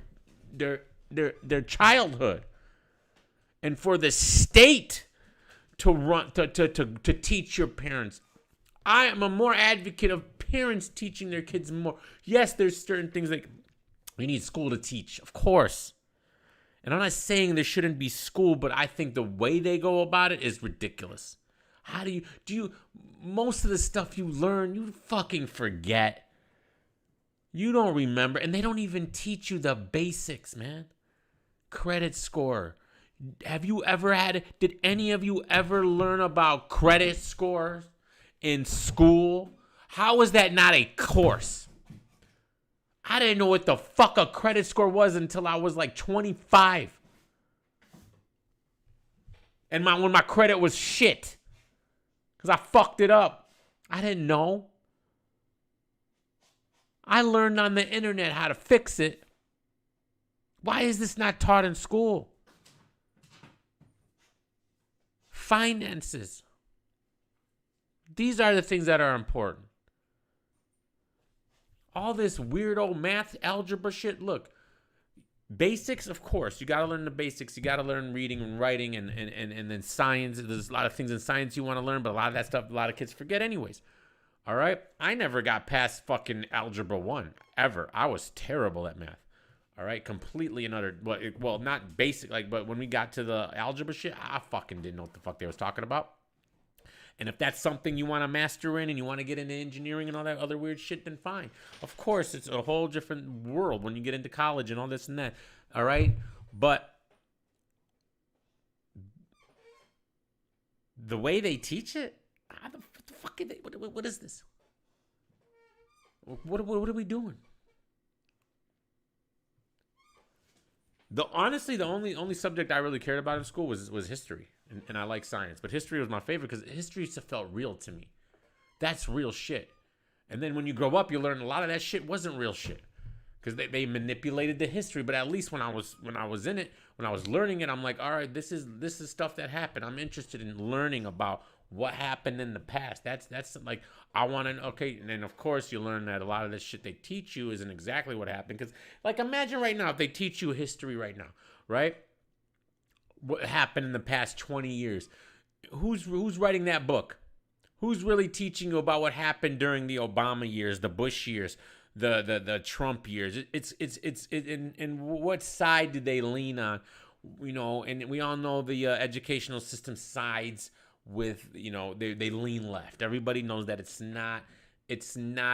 childhood, and for the state to teach your parents? I am a more advocate of parents teaching their kids more. Yes, there's certain things like we need school to teach, of course. And I'm not saying there shouldn't be school, but I think the way they go about it is ridiculous. How do you most of the stuff you learn, you fucking forget. You don't remember, and they don't even teach you the basics, man. Credit score. Did any of you ever learn about credit scores in school? How is that not a course? I didn't know what the fuck a credit score was until I was like 25. And when my credit was shit. Because I fucked it up. I didn't know. I learned on the internet how to fix it. Why is this not taught in school? Finances. These are the things that are important. All this weirdo math, algebra shit. Look, basics, of course. You got to learn the basics. You got to learn reading and writing and then science. There's a lot of things in science you want to learn, but a lot of that stuff, a lot of kids forget anyways. All right? I never got past fucking algebra 1, ever. I was terrible at math. All right? Completely another, well, not basic, like, but when we got to the algebra shit, I fucking didn't know what the fuck they was talking about. And if that's something you want to master in and you want to get into engineering and all that other weird shit, then fine. Of course, it's a whole different world when you get into college and all this and that. All right? But the way they teach it, what the fuck are they, what is this? What are we doing? Honestly, the only subject I really cared about in school was history. And I like science. But history was my favorite because history just felt real to me. That's real shit. And then when you grow up, you learn a lot of that shit wasn't real shit. Because they manipulated the history. But at least when I was in it, when I was learning it, I'm like, all right, this is stuff that happened. I'm interested in learning about what happened in the past. That's like, I want to, okay. And then, of course, you learn that a lot of this shit they teach you isn't exactly what happened. Because, like, imagine right now if they teach you history right now, right? What happened in the past 20 years. Who's writing that book? Who's really teaching you about what happened during the Obama years, the Bush years, the Trump years? And what side did they lean on? You know, and we all know the educational system sides with, you know, they lean left. Everybody knows that it's not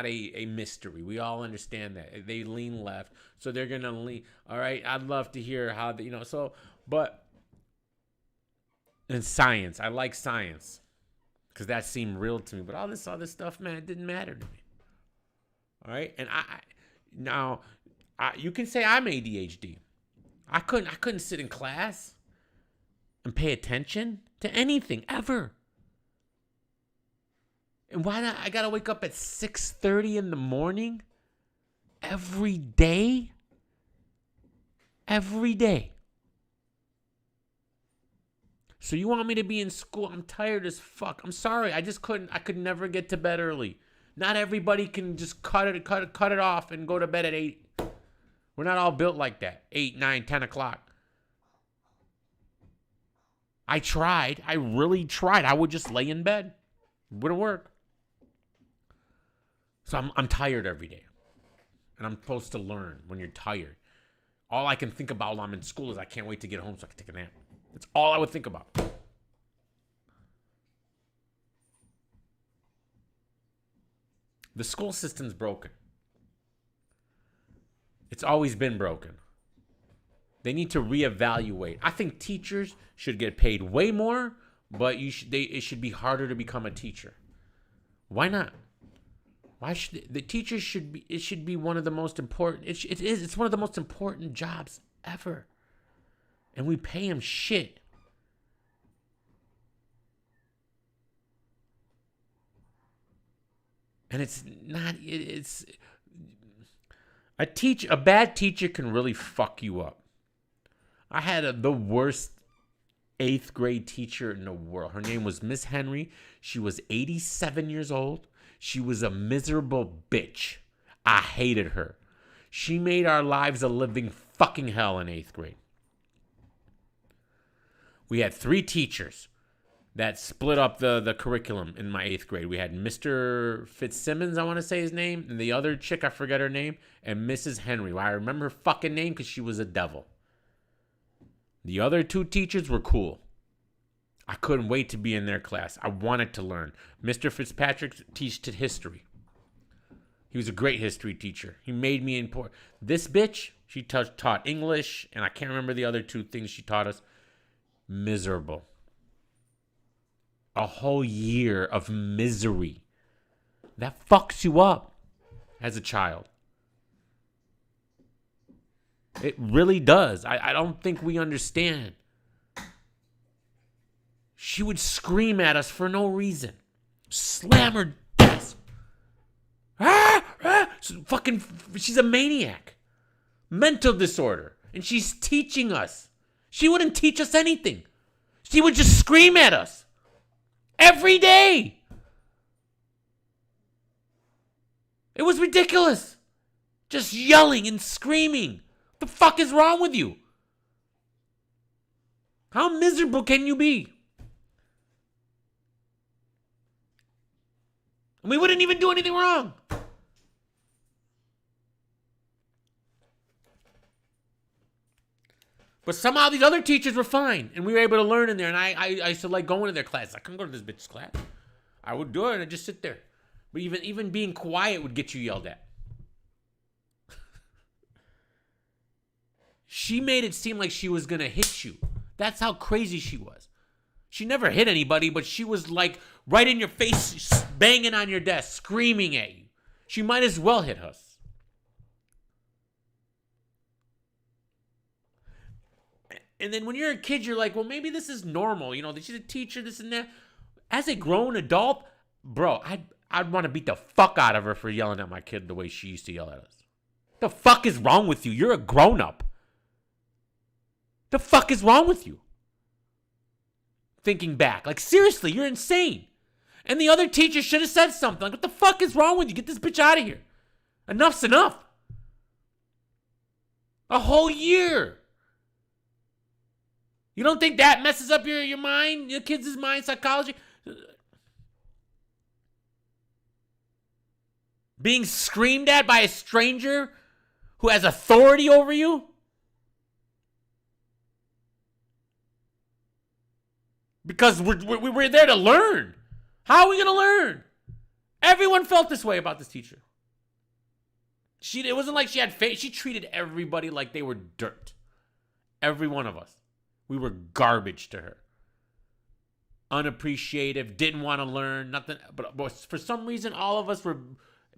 a mystery. We all understand that. They lean left. So they're going to lean. All right. I'd love to hear how, but in science, I like science because that seemed real to me. But all this other stuff, man, it didn't matter to me. All right. And you can say I'm ADHD. I couldn't sit in class and pay attention to anything ever. And why not? I got to wake up at 6:30 in the morning every day. Every day. So you want me to be in school? I'm tired as fuck. I'm sorry. I could never get to bed early. Not everybody can just cut it off and go to bed at 8. We're not all built like that. 8, 9, 10 o'clock. I tried. I really tried. I would just lay in bed. It wouldn't work. So I'm tired every day. And I'm supposed to learn when you're tired. All I can think about while I'm in school is I can't wait to get home so I can take a nap. That's all I would think about. The school system's broken. It's always been broken. They need to reevaluate. I think teachers should get paid way more, but it should be harder to become a teacher. Why not? Why should the teachers should be? It should be one of the most important. It's one of the most important jobs ever. And we pay him shit. And a bad teacher can really fuck you up. I had the worst 8th grade teacher in the world. Her name was Miss Henry. She was 87 years old. She was a miserable bitch. I hated her. She made our lives a living fucking hell in 8th grade. We had 3 teachers that split up the curriculum in my 8th grade. We had Mr. Fitzsimmons, I want to say his name, and the other chick, I forget her name, and Mrs. Henry. Well, I remember her fucking name because she was a devil. The other 2 teachers were cool. I couldn't wait to be in their class. I wanted to learn. Mr. Fitzpatrick taught history. He was a great history teacher. He made me important. This bitch, she taught English, and I can't remember the other 2 things she taught us. Miserable. A whole year of misery. That fucks you up as a child. It really does. I don't think we understand. She would scream at us for no reason. Slam her She's a maniac. Mental disorder. And she's teaching us. She wouldn't teach us anything. She would just scream at us. Every day. It was ridiculous. Just yelling and screaming. What the fuck is wrong with you? How miserable can you be? And we wouldn't even do anything wrong. But somehow these other teachers were fine. And we were able to learn in there. And I used to like going to their class. I couldn't go to this bitch's class. I would do it and I'd just sit there. But even being quiet would get you yelled at. She made it seem like she was going to hit you. That's how crazy she was. She never hit anybody, but she was like right in your face, banging on your desk, screaming at you. She might as well hit us. And then when you're a kid, you're like, well, maybe this is normal. You know, she's a teacher, this and that. As a grown adult, bro, I'd want to beat the fuck out of her for yelling at my kid the way she used to yell at us. The fuck is wrong with you? You're a grown-up. The fuck is wrong with you? Thinking back. Like, seriously, you're insane. And the other teacher should have said something. Like, what the fuck is wrong with you? Get this bitch out of here. Enough's enough. A whole year. You don't think that messes up your mind? Your kids' mind, psychology? Being screamed at by a stranger who has authority over you? Because we're there to learn. How are we going to learn? Everyone felt this way about this teacher. It wasn't like she had faith. She treated everybody like they were dirt. Every one of us. We were garbage to her. Unappreciative, didn't want to learn, nothing. But for some reason, all of us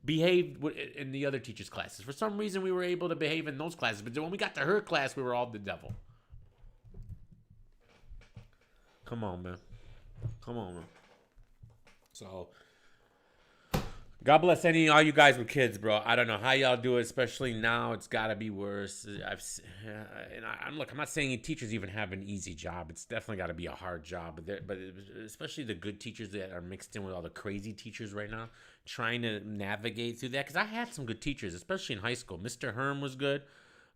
behaved in the other teachers' classes. For some reason, we were able to behave in those classes. But when we got to her class, we were all the devil. Come on, man. Come on, man. So, God bless all you guys with kids, bro. I don't know how y'all do it, especially now. It's got to be worse. I'm not saying teachers even have an easy job. It's definitely got to be a hard job. But especially the good teachers that are mixed in with all the crazy teachers right now, trying to navigate through that. Because I had some good teachers, especially in high school. Mr. Herm was good.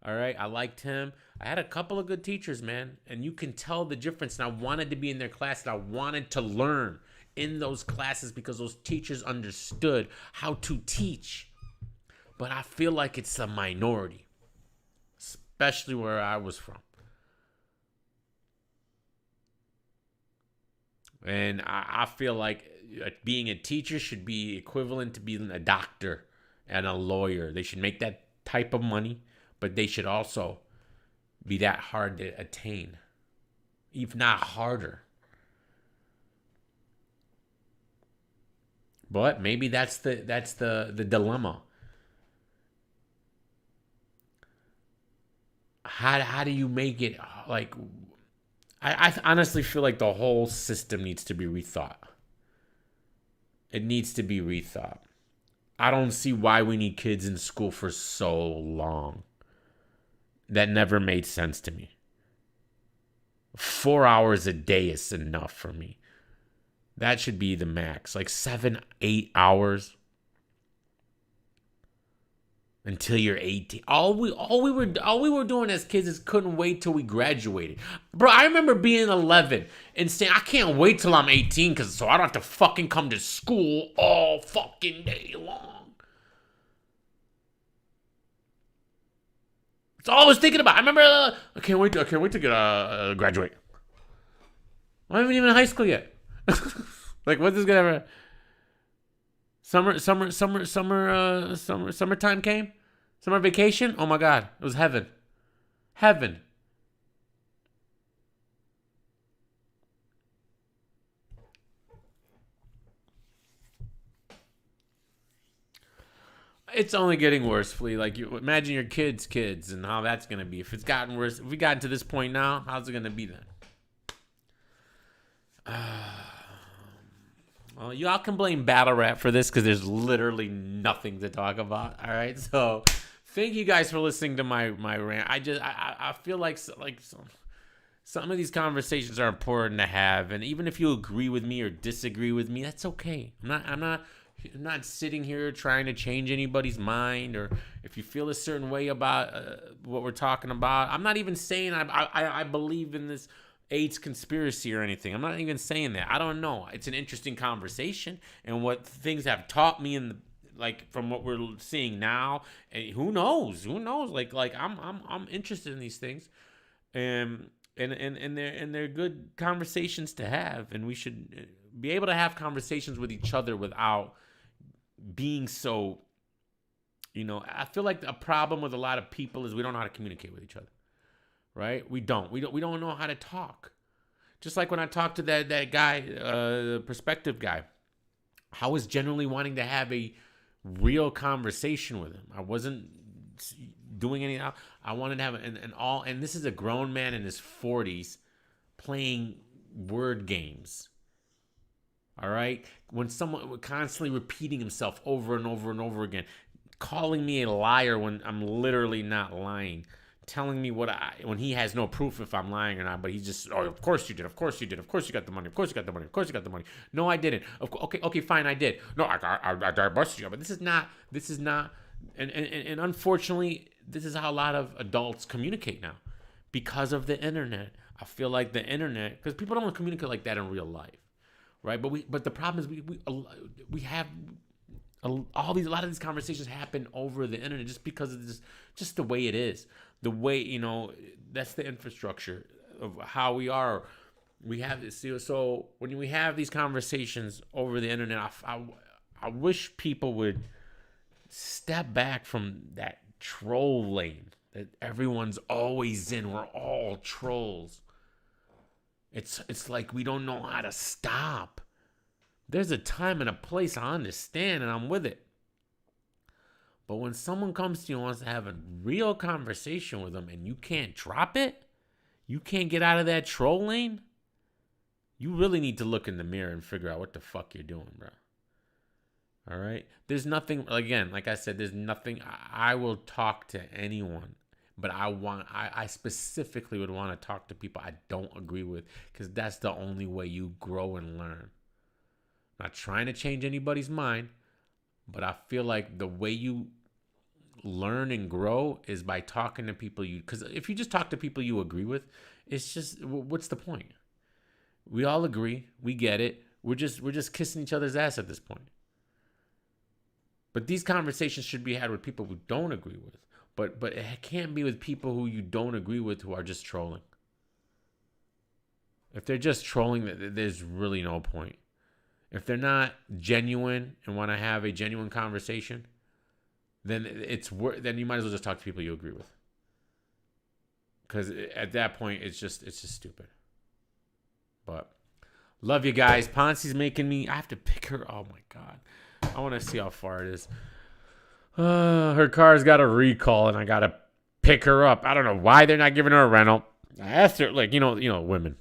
All right, I liked him. I had a couple of good teachers, man. And you can tell the difference. And I wanted to be in their class, and I wanted to learn in those classes because those teachers understood how to teach. But I feel like it's a minority, especially where I was from. And I feel like being a teacher should be equivalent to being a doctor and a lawyer. They should make that type of money, but they should also be that hard to attain, if not harder. But maybe that's the dilemma. How do you make it like? I honestly feel like the whole system needs to be rethought. It needs to be rethought. I don't see why we need kids in school for so long. That never made sense to me. 4 hours a day is enough for me. That should be the max. Like 7-8 hours until you're 18. All we were doing as kids is couldn't wait till we graduated. Bro, I remember being 11 and saying, I can't wait till I'm 18 so I don't have to fucking come to school all fucking day long. That's all I was thinking about. I remember, I can't wait to get graduate. I'm not even in high school yet. Like, what's this gonna ever? Summertime came? Summer vacation? Oh my God. It was heaven. Heaven. It's only getting worse, Flea. Like, you imagine your kids' and how that's gonna be. If it's gotten worse, if we gotten to this point now, how's it gonna be then? Well, y'all can blame battle rap for this because there's literally nothing to talk about. All right, so thank you guys for listening to my rant. I feel like some of these conversations are important to have, and even if you agree with me or disagree with me, that's okay. I'm not sitting here trying to change anybody's mind, or if you feel a certain way about what we're talking about. I'm not even saying I believe in this AIDS conspiracy or anything. I'm not even saying that. I don't know. It's an interesting conversation, and what things have taught me from what we're seeing now. And who knows? Like I'm interested in these things, and they're good conversations to have, and we should be able to have conversations with each other without being so. I feel like a problem with a lot of people is we don't know how to communicate with each other. Right? We don't know how to talk. Just like when I talked to that guy, the perspective guy, I was genuinely wanting to have a real conversation with him. I wasn't doing any. I wanted to have and this is a grown man in his 40s playing word games. All right? When someone constantly repeating himself over and over and over again, calling me a liar when I'm literally not lying. Telling me when he has no proof if I'm lying or not, but he's just, oh, of course you did, of course you did, of course you got the money, of course you got the money, of course you got the money. No, I didn't. Okay, fine, I did. No, I busted you, but this is not, and unfortunately, this is how a lot of adults communicate now, because of the internet. I feel like the internet, because people don't communicate like that in real life, right? But the problem is we have. A lot of these conversations happen over the internet just because of this, just the way it is. The way, that's the infrastructure of how we are. We have this. So when we have these conversations over the internet, I wish people would step back from that troll lane that everyone's always in. We're all trolls. It's like we don't know how to stop. There's a time and a place, I understand, and I'm with it. But when someone comes to you and wants to have a real conversation with them and you can't drop it, you can't get out of that troll lane, you really need to look in the mirror and figure out what the fuck you're doing, bro. All right? There's nothing, again, like I said, there's nothing, I will talk to anyone, but I specifically would want to talk to people I don't agree with, because that's the only way you grow and learn. Not trying to change anybody's mind, but I feel like the way you learn and grow is by talking to people because if you just talk to people you agree with, it's just, what's the point? We all agree, we get it. We're just kissing each other's ass at this point. But these conversations should be had with people who don't agree with. But it can't be with people who you don't agree with who are just trolling. If they're just trolling, there's really no point. If they're not genuine and want to have a genuine conversation, then then you might as well just talk to people you agree with. Because at that point, it's just stupid. But love you guys. Ponzi's making me. I have to pick her. Oh my god, I want to see how far it is. Her car's got a recall, and I gotta pick her up. I don't know why they're not giving her a rental. I asked her, like, women.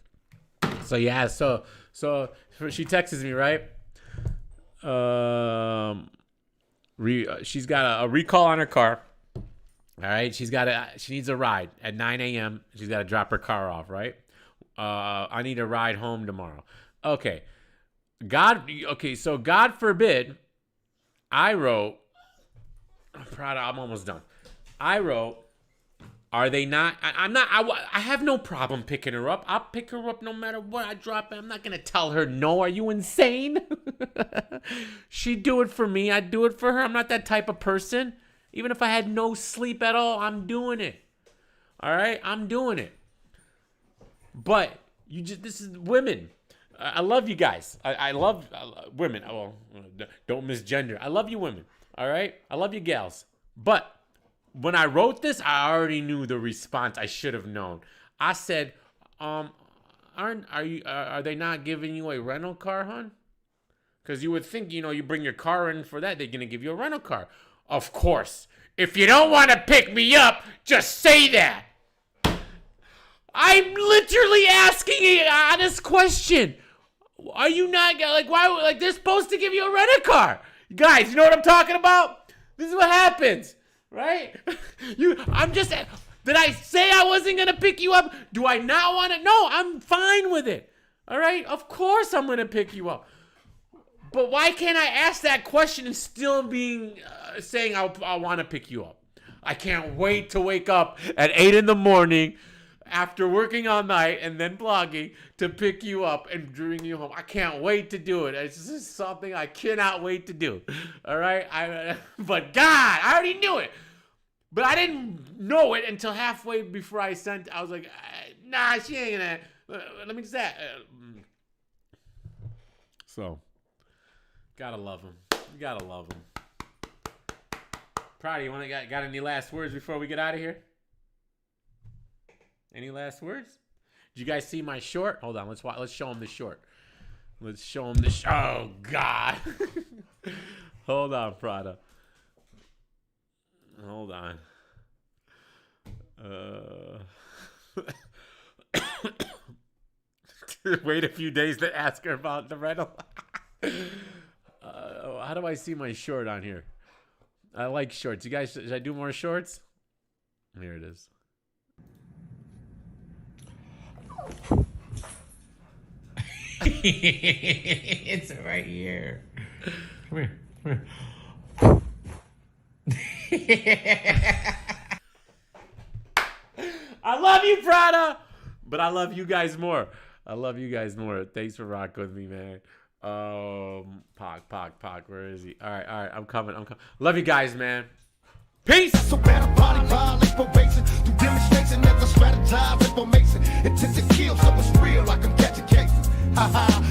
So yeah, so she texts me, right? She's got a recall on her car. All right, she needs a ride at 9 a.m. She's got to drop her car off, right? I need a ride home tomorrow. Okay. So God forbid, I wrote, I'm almost done. I wrote, are they not? I have no problem picking her up. I'll pick her up no matter what. I drop it. I'm not going to tell her no. Are you insane? She'd do it for me. I'd do it for her. I'm not that type of person. Even if I had no sleep at all, I'm doing it. All right? I'm doing it. But this is women. I love you guys. I love women. Well, don't misgender. I love you women. All right? I love you gals. But when I wrote this, I already knew the response. I should have known. I said, are they not giving you a rental car, hon? Because you would think, you bring your car in for that, they're going to give you a rental car. Of course. If you don't want to pick me up, just say that. I'm literally asking an honest question. Are you not like why? Like they're supposed to give you a rental car, guys. You know what I'm talking about? This is what happens, right? I'm just. Did I say I wasn't gonna pick you up? Do I not want to? No, I'm fine with it. All right, of course I'm gonna pick you up. But why can't I ask that question and still being saying I want to pick you up? I can't wait to wake up at 8 in the morning after working all night and then blogging to pick you up and bring you home. I can't wait to do it. It's just something I cannot wait to do. All right? But God, I already knew it. But I didn't know it until halfway before I sent. I was like, nah, she ain't gonna. Let me just that. So, gotta love him. You gotta love him. Prada, you got any last words before we get out of here? Any last words? Did you guys see my short? Hold on, let's show him the short. Let's show him the oh God. Hold on, Prada. Hold on. Wait a few days to ask her about the rental. How do I see my short on here? I like shorts. You guys, should I do more shorts? Here it is. It's right here. Come here. I love you, Prada, but I love you guys more. Thanks for rocking with me, man. Pac, where is he? All right, I'm coming. Love you guys, man. Peace. So bad body violence probation through demonstration as I strategize information. Intent to kill, so it's real like I'm catching cases. Ha ha.